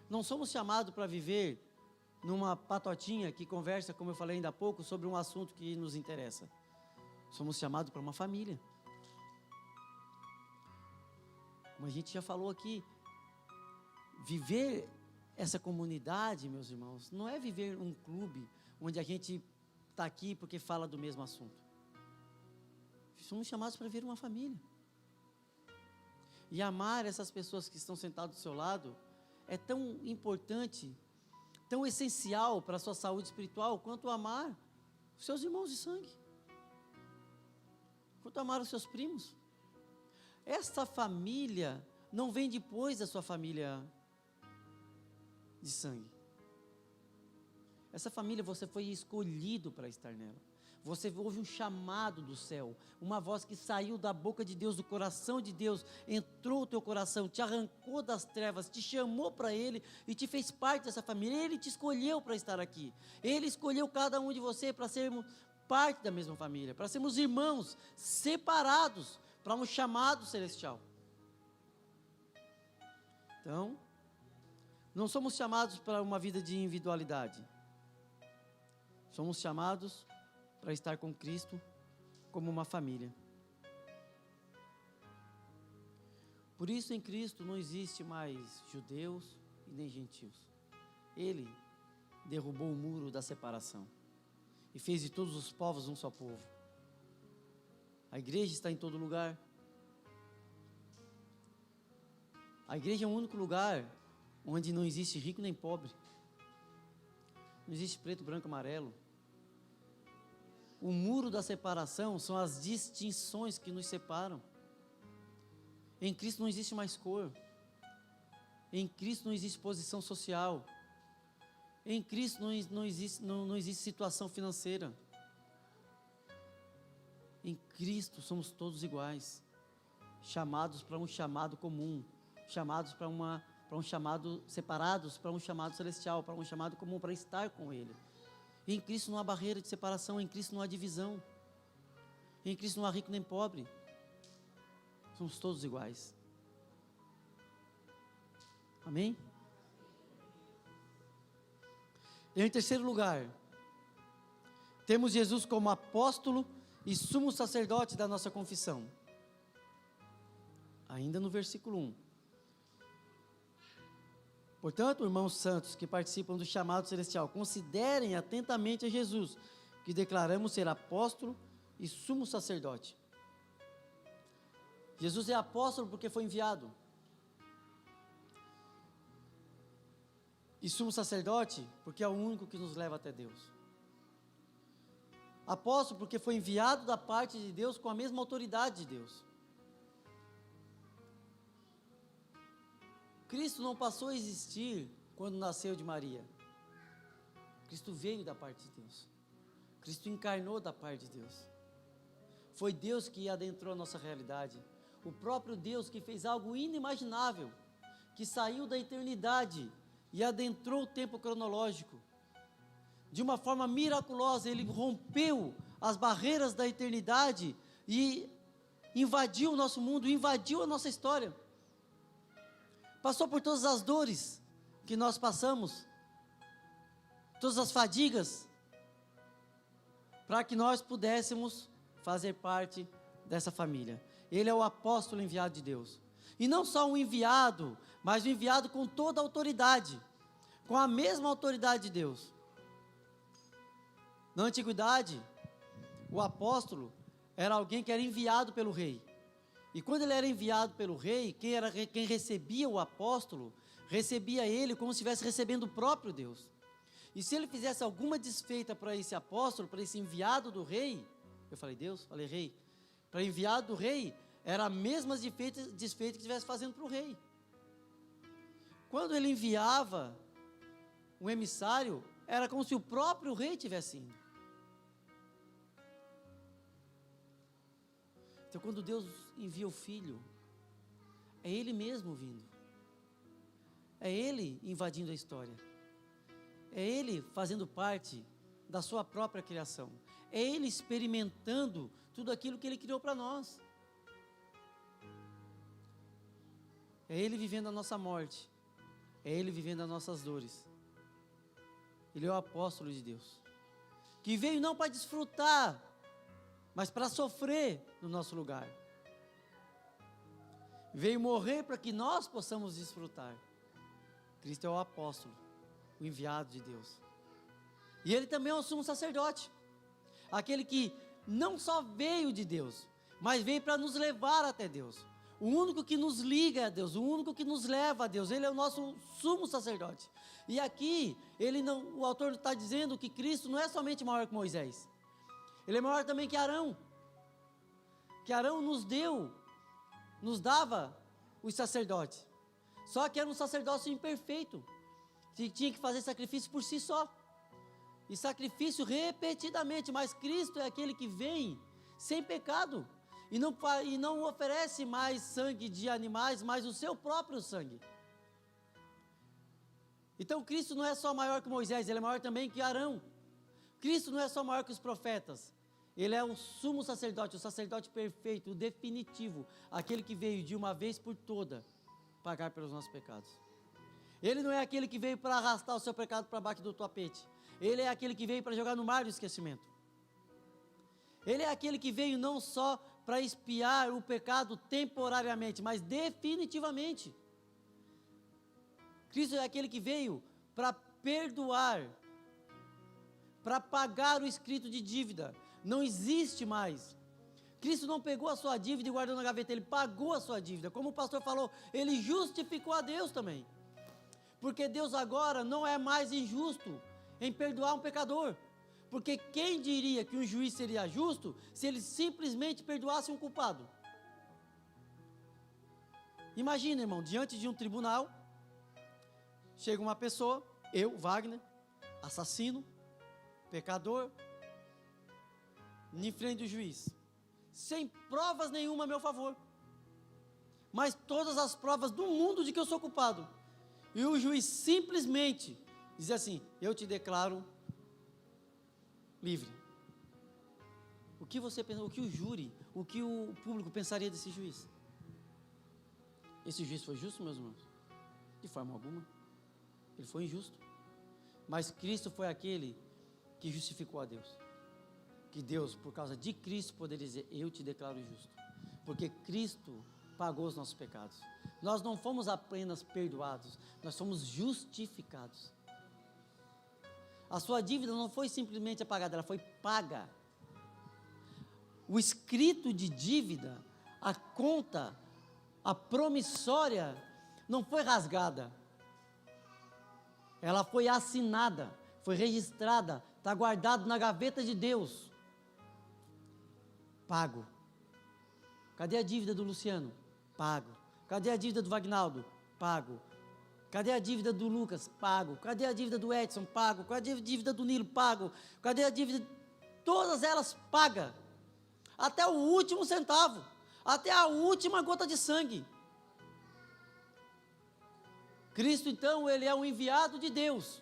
Não somos chamados para viver numa patotinha que conversa, como eu falei ainda há pouco, sobre um assunto que nos interessa. Somos chamados para uma família. Como a gente já falou aqui, viver essa comunidade, meus irmãos, não é viver um clube onde a gente está aqui porque fala do mesmo assunto. Somos chamados para viver uma família. E amar essas pessoas que estão sentadas do seu lado é tão importante, tão essencial para a sua saúde espiritual, quanto amar os seus irmãos de sangue, quanto amar os seus primos. Esta família não vem depois da sua família de sangue. Essa família, você foi escolhido para estar nela. Você ouve um chamado do céu, uma voz que saiu da boca de Deus, do coração de Deus, entrou no teu coração, te arrancou das trevas, te chamou para Ele e te fez parte dessa família. Ele te escolheu para estar aqui. Ele escolheu cada um de você para sermos parte da mesma família, para sermos irmãos, separados, para um chamado celestial. Então, não somos chamados para uma vida de individualidade. Somos chamados para estar com Cristo como uma família. Por isso, em Cristo não existe mais judeus e nem gentios. Ele derrubou o muro da separação e fez de todos os povos um só povo. A igreja está em todo lugar. A igreja é o único lugar onde não existe rico nem pobre. Não existe preto, branco, amarelo. O muro da separação são as distinções que nos separam. Em Cristo não existe mais cor. Em Cristo não existe posição social. Em Cristo não existe situação financeira. Em Cristo somos todos iguais, chamados para um chamado comum, chamados para um chamado, separados para um chamado celestial, para um chamado comum, para estar com Ele. Em Cristo não há barreira de separação, em Cristo não há divisão, em Cristo não há rico nem pobre, somos todos iguais. Amém? E em terceiro lugar, temos Jesus como apóstolo e sumo sacerdote da nossa confissão. Ainda no versículo 1. Portanto, irmãos santos que participam do chamado celestial, considerem atentamente a Jesus, que declaramos ser apóstolo e sumo sacerdote. Jesus é apóstolo porque foi enviado. E sumo sacerdote porque é o único que nos leva até Deus. Apóstolo porque foi enviado da parte de Deus com a mesma autoridade de Deus. Cristo não passou a existir quando nasceu de Maria. Cristo veio da parte de Deus. Cristo encarnou da parte de Deus. Foi Deus que adentrou a nossa realidade. O próprio Deus que fez algo inimaginável, que saiu da eternidade e adentrou o tempo cronológico. De uma forma miraculosa, Ele rompeu as barreiras da eternidade e invadiu o nosso mundo, invadiu a nossa história. Passou por todas as dores que nós passamos, todas as fadigas, para que nós pudéssemos fazer parte dessa família. Ele é o apóstolo enviado de Deus. E não só um enviado, mas um enviado com toda a autoridade, com a mesma autoridade de Deus. Na antiguidade, o apóstolo era alguém que era enviado pelo rei. E quando ele era enviado pelo rei, quem recebia o apóstolo, recebia ele como se estivesse recebendo o próprio Deus. E se ele fizesse alguma desfeita para esse apóstolo, para esse enviado do rei, eu falei Deus, falei rei, para enviado do rei, era a mesma desfeita que estivesse fazendo para o rei. Quando ele enviava um emissário, era como se o próprio rei tivesse indo. Então, quando Deus envia o Filho, é Ele mesmo vindo. É Ele invadindo a história. É Ele fazendo parte da sua própria criação. É Ele experimentando tudo aquilo que Ele criou para nós. É Ele vivendo a nossa morte. É Ele vivendo as nossas dores. Ele é o apóstolo de Deus, que veio não para desfrutar, mas para sofrer no nosso lugar. Veio morrer para que nós possamos desfrutar. Cristo é o apóstolo, o enviado de Deus. E Ele também é o sumo sacerdote, aquele que não só veio de Deus, mas veio para nos levar até Deus. O único que nos liga a Deus, o único que nos leva a Deus, Ele é o nosso sumo sacerdote. E aqui, o autor está dizendo que Cristo não é somente maior que Moisés, Ele é maior também que Arão. Que Arão nos dava os sacerdotes. Só que era um sacerdócio imperfeito, que tinha que fazer sacrifício por si só. E sacrifício repetidamente, mas Cristo é aquele que vem sem pecado. E não oferece mais sangue de animais, mas o seu próprio sangue. Então Cristo não é só maior que Moisés, Ele é maior também que Arão. Cristo não é só maior que os profetas, Ele é o sumo sacerdote, o sacerdote perfeito, o definitivo, aquele que veio de uma vez por toda pagar pelos nossos pecados. Ele não é aquele que veio para arrastar o seu pecado para baixo do tapete. Ele é aquele que veio para jogar no mar do esquecimento. Ele é aquele que veio não só para expiar o pecado temporariamente, mas definitivamente. Cristo é aquele que veio para perdoar, para pagar o escrito de dívida. Não existe mais. Cristo não pegou a sua dívida e guardou na gaveta, Ele pagou a sua dívida. Como o pastor falou, Ele justificou a Deus também. Porque Deus agora não é mais injusto em perdoar um pecador. Porque quem diria que um juiz seria justo se ele simplesmente perdoasse um culpado? Imagina, irmão, diante de um tribunal, chega uma pessoa, eu, Wagner, assassino, pecador, em frente do juiz, sem provas nenhuma a meu favor, mas todas as provas do mundo de que eu sou culpado, e o juiz simplesmente diz assim: eu te declaro livre. O que você pensa, o que o júri, o que o público pensaria desse juiz? Esse juiz foi justo, meus irmãos? De forma alguma. Ele foi injusto. Mas Cristo foi aquele que justificou a Deus. Que Deus, por causa de Cristo, poderia dizer: eu te declaro justo. Porque Cristo pagou os nossos pecados. Nós não fomos apenas perdoados, nós fomos justificados. A sua dívida não foi simplesmente apagada, ela foi paga. O escrito de dívida, a conta, a promissória, não foi rasgada. Ela foi assinada, foi registrada, está guardado na gaveta de Deus. Pago. Cadê a dívida do Luciano? Pago. Cadê a dívida do Vagnaldo? Pago. Cadê a dívida do Lucas? Pago. Cadê a dívida do Edson? Pago. Cadê a dívida do Nilo? Pago. Cadê a dívida? Todas elas paga. Até o último centavo. Até a última gota de sangue. Cristo, então, Ele é o enviado de Deus.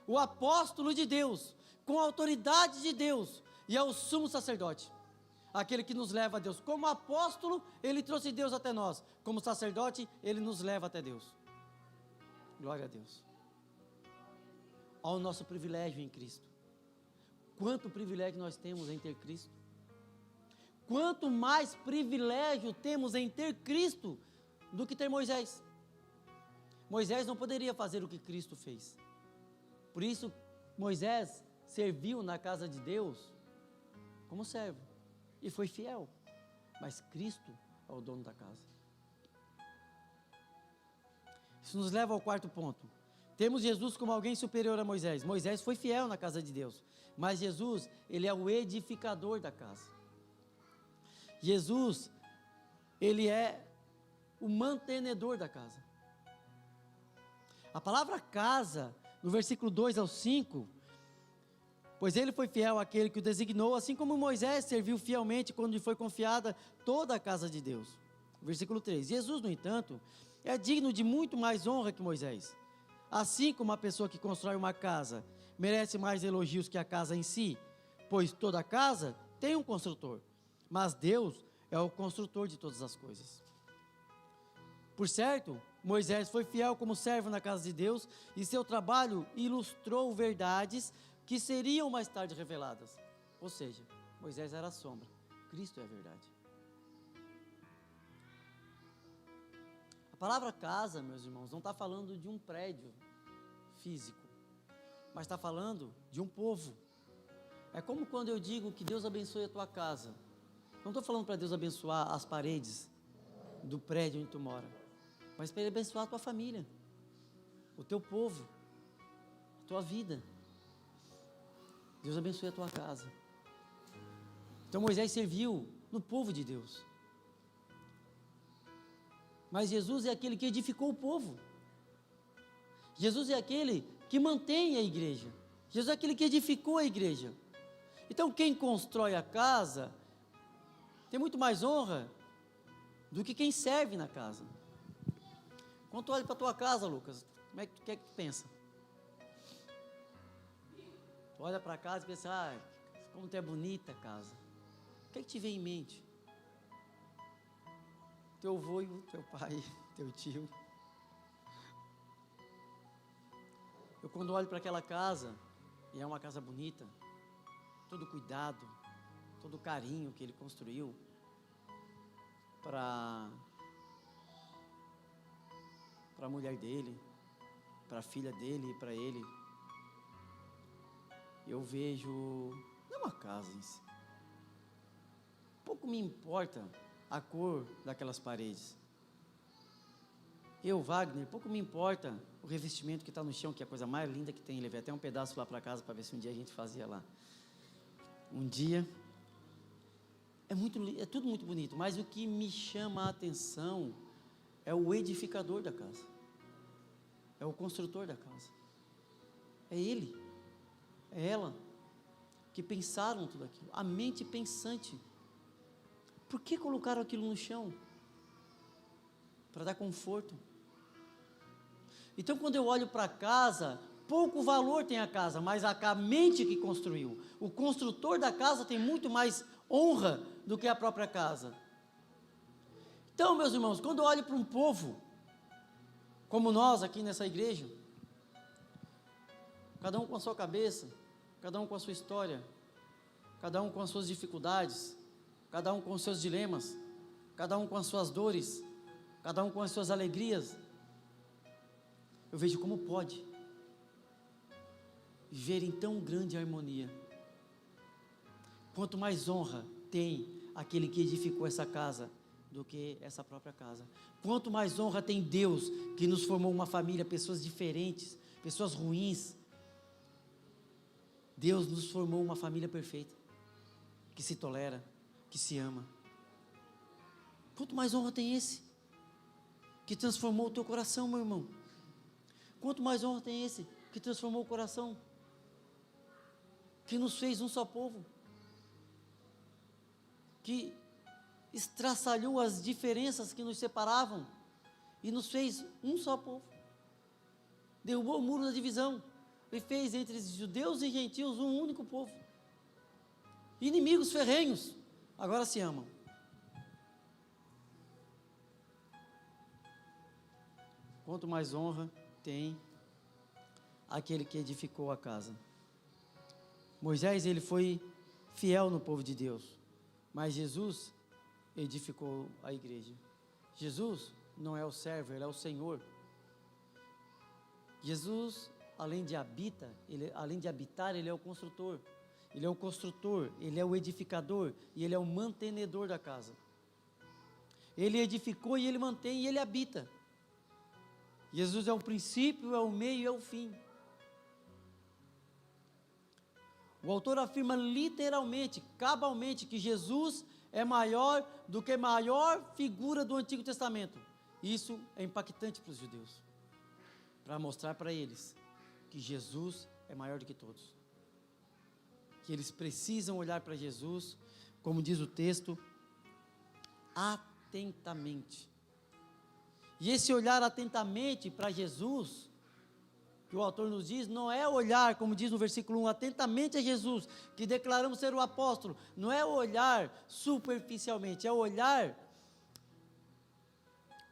O apóstolo de Deus. Com a autoridade de Deus. E é o sumo sacerdote. Aquele que nos leva a Deus. Como apóstolo, Ele trouxe Deus até nós. Como sacerdote, Ele nos leva até Deus. Glória a Deus. Olha o nosso privilégio em Cristo. Quanto privilégio nós temos em ter Cristo. Quanto mais privilégio temos em ter Cristo do que ter Moisés. Moisés não poderia fazer o que Cristo fez. Por isso, Moisés serviu na casa de Deus como servo. E foi fiel. Mas Cristo ao dono da casa. Isso nos leva ao quarto ponto. Temos Jesus como alguém superior a Moisés. Moisés foi fiel na casa de Deus, mas Jesus, ele é o edificador da casa. Jesus, ele é o mantenedor da casa. A palavra casa, no versículo 2 ao 5, pois ele foi fiel àquele que o designou, assim como Moisés serviu fielmente quando lhe foi confiada toda a casa de Deus. Versículo 3, Jesus, no entanto, é digno de muito mais honra que Moisés. Assim como a pessoa que constrói uma casa merece mais elogios que a casa em si, pois toda casa tem um construtor, mas Deus é o construtor de todas as coisas. Por certo, Moisés foi fiel como servo na casa de Deus e seu trabalho ilustrou verdades que seriam mais tarde reveladas. Ou seja, Moisés era a sombra, Cristo é a verdade. A palavra casa, meus irmãos, não está falando de um prédio físico, mas está falando de um povo. É como quando eu digo que Deus abençoe a tua casa. Não estou falando para Deus abençoar as paredes do prédio onde tu mora, mas para Ele abençoar a tua família, o teu povo, a tua vida. Deus abençoe a tua casa. Então Moisés serviu no povo de Deus, mas Jesus é aquele que edificou o povo. Jesus é aquele que mantém a igreja. Jesus é aquele que edificou a igreja. Então quem constrói a casa tem muito mais honra do que quem serve na casa. Quando tu olha para a tua casa, Lucas, como é que tu pensa? Tu olha para a casa e pensa, como tu é bonita a casa. O que te vem em mente? Teu avô, teu pai, teu tio. Eu quando olho para aquela casa, e é uma casa bonita, todo cuidado, todo carinho que ele construiu para a mulher dele, para a filha dele e para ele, eu vejo, não é uma casa em si. Pouco me importa a cor daquelas paredes. Eu, Wagner, pouco me importa o revestimento que está no chão, que é a coisa mais linda que tem. Levei até um pedaço lá para casa para ver se um dia a gente fazia lá. Um dia. É tudo muito bonito, mas o que me chama a atenção é o edificador da casa. É o construtor da casa. É ele, é ela, que pensaram tudo aquilo. A mente pensante. Por que colocaram aquilo no chão? Para dar conforto. Então, quando eu olho para a casa, pouco valor tem a casa, mas a mente que construiu. O construtor da casa tem muito mais honra do que a própria casa. Então, meus irmãos, quando eu olho para um povo, como nós aqui nessa igreja, cada um com a sua cabeça, cada um com a sua história, cada um com as suas dificuldades, cada um com os seus dilemas, cada um com as suas dores, cada um com as suas alegrias, eu vejo como pode viver em tão grande harmonia. Quanto mais honra tem aquele que edificou essa casa do que essa própria casa. Quanto mais honra tem Deus que nos formou uma família, pessoas diferentes, pessoas ruins. Deus nos formou uma família perfeita, que se tolera, que se ama. Quanto mais honra tem esse que transformou o teu coração, meu irmão. Quanto mais honra tem esse que transformou o coração, que nos fez um só povo, que estraçalhou as diferenças que nos separavam e nos fez um só povo, derrubou o muro da divisão e fez entre judeus e gentios um único povo, inimigos ferrenhos, agora se amam. Quanto mais honra tem aquele que edificou a casa. Moisés, ele foi fiel no povo de Deus, mas Jesus edificou a igreja. Jesus não é o servo, ele é o Senhor. Jesus, além de habitar, ele é o construtor. Ele é o construtor, ele é o edificador e ele é o mantenedor da casa. Ele edificou e Ele mantém e Ele habita. Jesus é o princípio, é o meio e é o fim. O autor afirma literalmente, cabalmente, que Jesus é maior do que a maior figura do Antigo Testamento. Isso é impactante para os judeus, para mostrar para eles que Jesus é maior do que todos. Que eles precisam olhar para Jesus, como diz o texto, atentamente. E esse olhar atentamente para Jesus, que o autor nos diz, não é olhar, como diz no versículo 1, atentamente a Jesus, que declaramos ser o apóstolo, não é olhar superficialmente, é olhar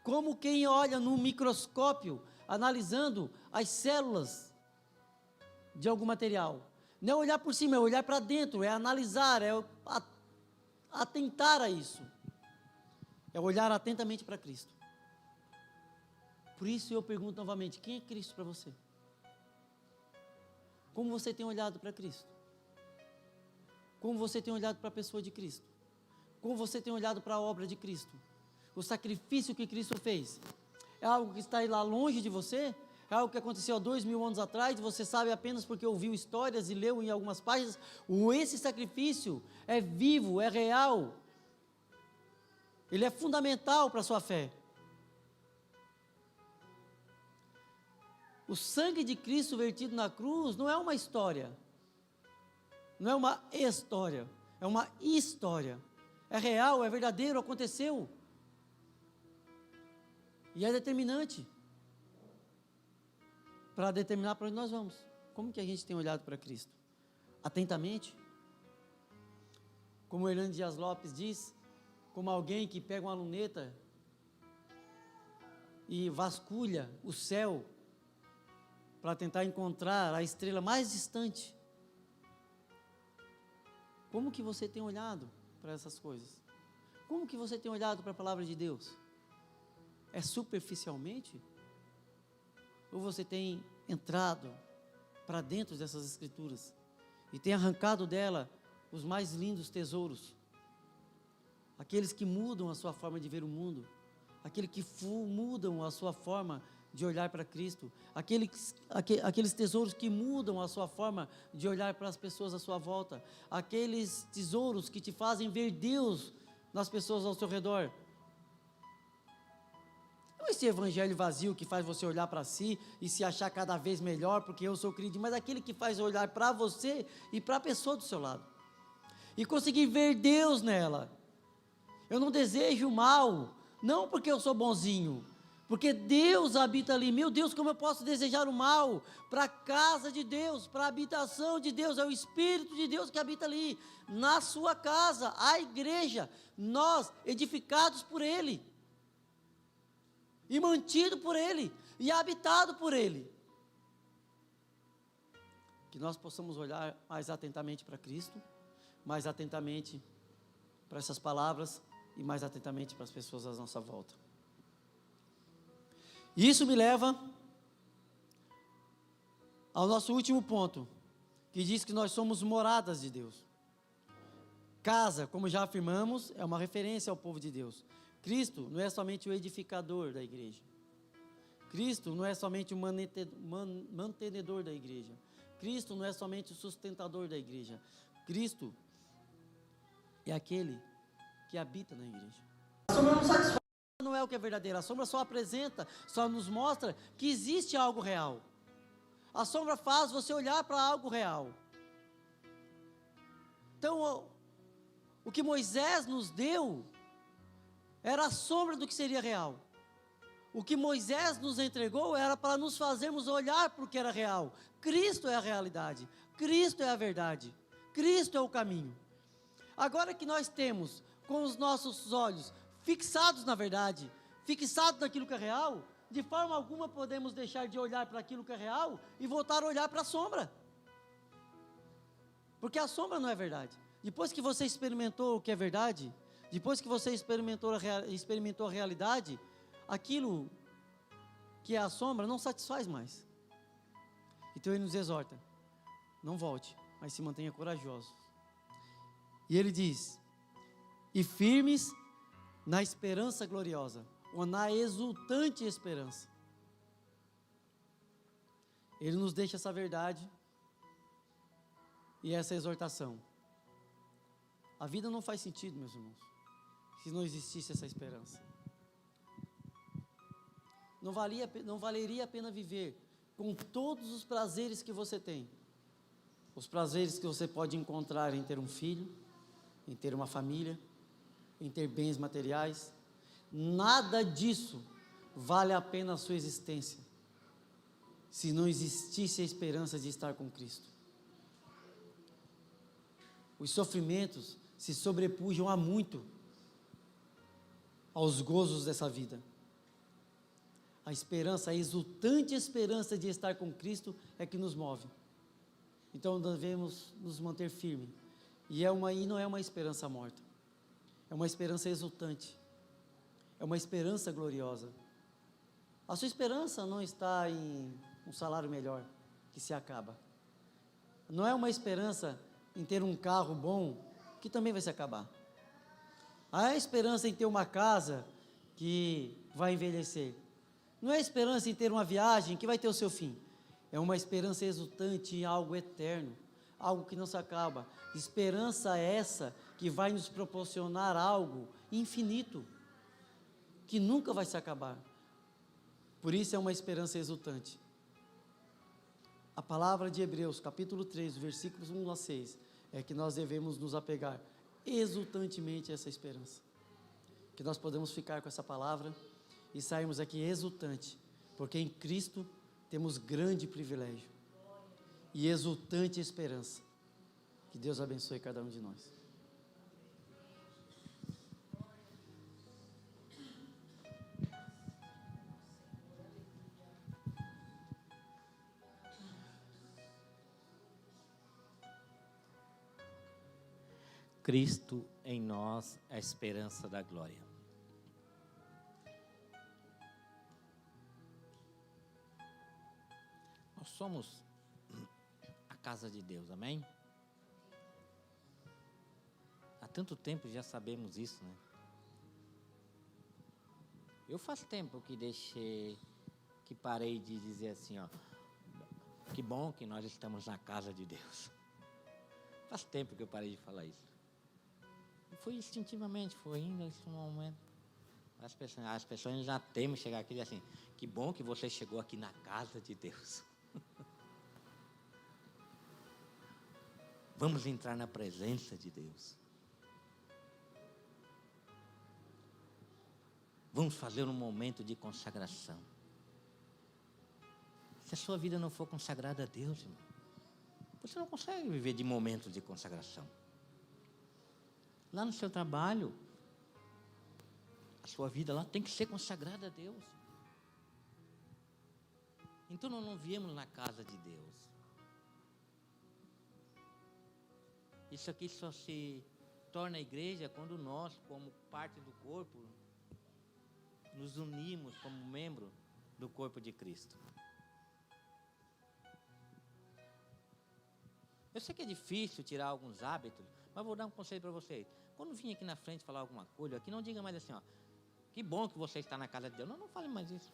como quem olha num microscópio, analisando as células de algum material. Não é olhar por cima, é olhar para dentro, é analisar, é atentar a isso. É olhar atentamente para Cristo. Por isso eu pergunto novamente, quem é Cristo para você? Como você tem olhado para Cristo? Como você tem olhado para a pessoa de Cristo? Como você tem olhado para a obra de Cristo? O sacrifício que Cristo fez, é algo que está aí lá longe de você? É algo que aconteceu há 2000 anos atrás, você sabe apenas porque ouviu histórias e leu em algumas páginas? Esse sacrifício é vivo, é real, ele é fundamental para a sua fé. O sangue de Cristo vertido na cruz não é uma história, não é uma história, é uma história, é real, é verdadeiro, aconteceu, e é determinante, para determinar para onde nós vamos. Como que a gente tem olhado para Cristo? Atentamente? Como Hernando Dias Lopes diz, como alguém que pega uma luneta e vasculha o céu para tentar encontrar a estrela mais distante. Como que você tem olhado para essas coisas? Como que você tem olhado para a palavra de Deus? É superficialmente? Ou você tem entrado para dentro dessas escrituras e tem arrancado dela os mais lindos tesouros? Aqueles que mudam a sua forma de ver o mundo, aqueles que mudam a sua forma de olhar para Cristo, aqueles tesouros que mudam a sua forma de olhar para as pessoas à sua volta, aqueles tesouros que te fazem ver Deus nas pessoas ao seu redor. Não esse evangelho vazio que faz você olhar para si e se achar cada vez melhor porque eu sou querido, mas aquele que faz olhar para você e para a pessoa do seu lado e conseguir ver Deus nela. Eu não desejo mal, não porque eu sou bonzinho, porque Deus habita ali. Meu Deus, como eu posso desejar o mal para a casa de Deus, para a habitação de Deus? É o Espírito de Deus que habita ali, na sua casa, a igreja, nós edificados por Ele, e mantido por Ele, e habitado por Ele. Que nós possamos olhar mais atentamente para Cristo, mais atentamente para essas palavras, e mais atentamente para as pessoas à nossa volta. Isso me leva ao nosso último ponto, que diz que nós somos moradas de Deus. Casa, como já afirmamos, é uma referência ao povo de Deus. Cristo não é somente o edificador da igreja. Cristo não é somente o mantenedor da igreja. Cristo não é somente o sustentador da igreja. Cristo é aquele que habita na igreja. A sombra não satisfaz, não é o que é verdadeiro. A sombra só apresenta, só nos mostra que existe algo real. A sombra faz você olhar para algo real. Então, o que Moisés nos deu era a sombra do que seria real. O que Moisés nos entregou era para nos fazermos olhar para o que era real. Cristo é a realidade, Cristo é a verdade, Cristo é o caminho. Agora que nós temos com os nossos olhos fixados na verdade, fixados naquilo que é real, de forma alguma podemos deixar de olhar para aquilo que é real e voltar a olhar para a sombra. Porque a sombra não é verdade. Depois que você experimentou o que é verdade, depois que você experimentou a realidade, aquilo que é a sombra não satisfaz mais. Então ele nos exorta, não volte, mas se mantenha corajoso. E ele diz, e firmes na esperança gloriosa, ou na exultante esperança. Ele nos deixa essa verdade e essa exortação. A vida não faz sentido, meus irmãos, se não existisse essa esperança. Não valeria a pena viver com todos os prazeres que você tem. Os prazeres que você pode encontrar em ter um filho, em ter uma família, em ter bens materiais. Nada disso vale a pena a sua existência, se não existisse a esperança de estar com Cristo. Os sofrimentos se sobrepujam a muito aos gozos dessa vida. A esperança, a exultante esperança de estar com Cristo é que nos move. Então devemos nos manter firmes. E não é uma esperança morta. É uma esperança exultante. É uma esperança gloriosa. A sua esperança não está em um salário melhor, que se acaba. Não é uma esperança em ter um carro bom, que também vai se acabar. A esperança em ter uma casa que vai envelhecer. Não é esperança em ter uma viagem que vai ter o seu fim. É uma esperança exultante em algo eterno, algo que não se acaba. Esperança essa que vai nos proporcionar algo infinito, que nunca vai se acabar. Por isso é uma esperança exultante. A palavra de Hebreus, capítulo 3, versículos 1 a 6, é que nós devemos nos apegar exultantemente a essa esperança. Que nós podemos ficar com essa palavra e sairmos aqui exultante, porque em Cristo temos grande privilégio e exultante esperança. Que Deus abençoe cada um de nós. Cristo em nós, a esperança da glória. Nós somos a casa de Deus, amém? Há tanto tempo já sabemos isso, né? Eu faz tempo que parei de dizer assim, ó, que bom que nós estamos na casa de Deus. Faz tempo que eu parei de falar isso. Foi instintivamente, foi indo esse momento. As pessoas já temem chegar aqui e dizer assim, que bom que você chegou aqui na casa de Deus. Vamos entrar na presença de Deus. Vamos fazer um momento de consagração. Se a sua vida não for consagrada a Deus, irmão, você não consegue viver de momentos de consagração. Lá no seu trabalho, a sua vida lá tem que ser consagrada a Deus. Então nós não viemos na casa de Deus. Isso aqui só se torna a igreja quando nós, como parte do corpo, nos unimos como membro do corpo de Cristo. Eu sei que é difícil tirar alguns hábitos, mas vou dar um conselho para vocês. Quando vir aqui na frente falar alguma coisa, aqui não diga mais assim, ó, que bom que você está na casa de Deus. Não fale mais isso.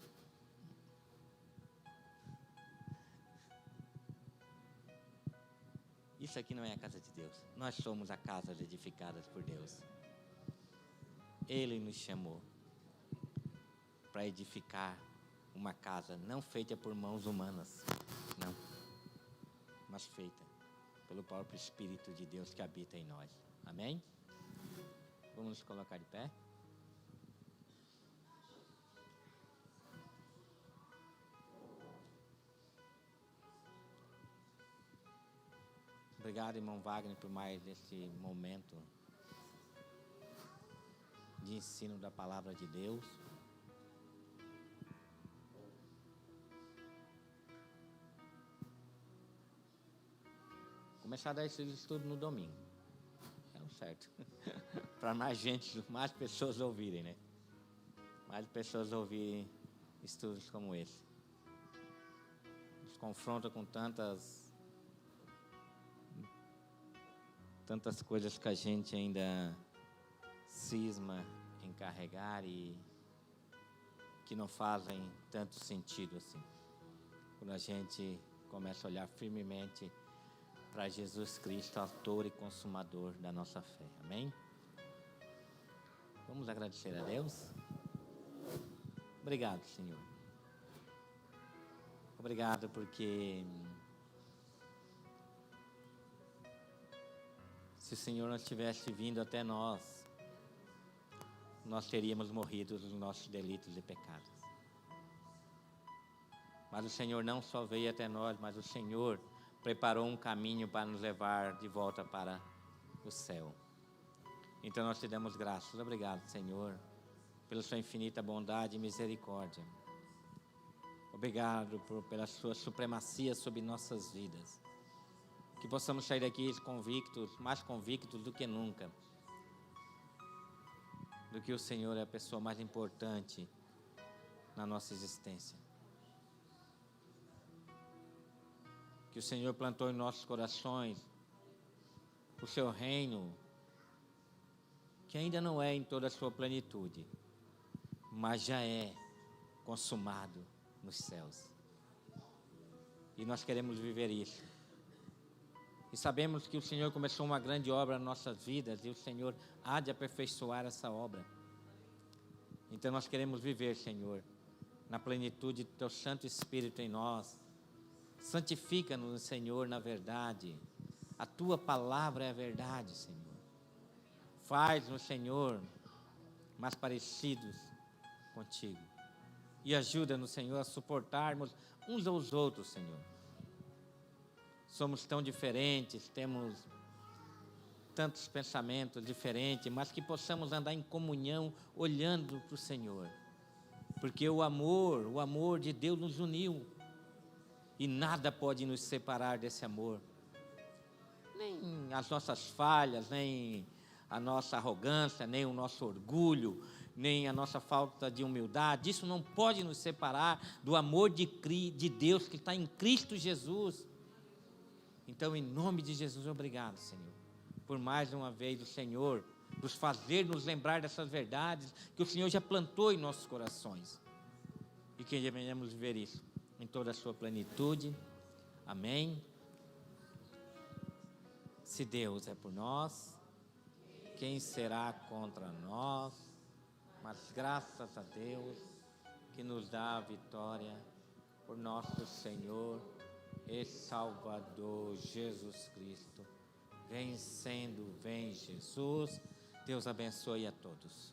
Isso aqui não é a casa de Deus. Nós somos a casa edificada por Deus. Ele nos chamou para edificar uma casa não feita por mãos humanas, não, mas feita pelo próprio Espírito de Deus que habita em nós. Amém? Vamos nos colocar de pé. Obrigado, irmão Wagner, por mais esse momento de ensino da palavra de Deus. Começar a dar esse estudo no domingo. É o certo. Para mais pessoas ouvirem, né? Mais pessoas ouvirem estudos como esse. Nos confronta com tantas coisas que a gente ainda cisma em carregar e que não fazem tanto sentido assim. Quando a gente começa a olhar firmemente para Jesus Cristo, autor e consumador da nossa fé. Amém? Vamos agradecer a Deus? Obrigado, Senhor. Obrigado porque se o Senhor não tivesse vindo até nós, nós teríamos morrido dos nossos delitos e pecados. Mas o Senhor não só veio até nós, mas o Senhor preparou um caminho para nos levar de volta para o céu. Então nós te damos graças. Obrigado, Senhor, pela sua infinita bondade e misericórdia. Obrigado pela sua supremacia sobre nossas vidas. Que possamos sair daqui convictos, mais convictos do que nunca, do que o Senhor é a pessoa mais importante na nossa existência. Que o Senhor plantou em nossos corações o seu reino, que ainda não é em toda a sua plenitude, mas já é consumado nos céus. E nós queremos viver isso. E sabemos que o Senhor começou uma grande obra nas nossas vidas e o Senhor há de aperfeiçoar essa obra. Então nós queremos viver, Senhor, na plenitude do Teu Santo Espírito em nós. Santifica-nos, Senhor, na verdade. A Tua palavra é a verdade, Senhor. Faz-nos, Senhor, mais parecidos contigo. E ajuda-nos, Senhor, a suportarmos uns aos outros, Senhor. Somos tão diferentes, temos tantos pensamentos diferentes, mas que possamos andar em comunhão, olhando para o Senhor. Porque o amor de Deus nos uniu. E nada pode nos separar desse amor. Nem as nossas falhas, nem a nossa arrogância, nem o nosso orgulho, nem a nossa falta de humildade. Isso não pode nos separar do amor de Deus que está em Cristo Jesus. Então, em nome de Jesus, obrigado, Senhor, por mais uma vez o Senhor nos fazer nos lembrar dessas verdades que o Senhor já plantou em nossos corações. E que venhamos viver isso em toda a sua plenitude. Amém. Se Deus é por nós, quem será contra nós? Mas graças a Deus que nos dá a vitória por nosso Senhor e Salvador Jesus Cristo. Vem Jesus. Deus abençoe a todos.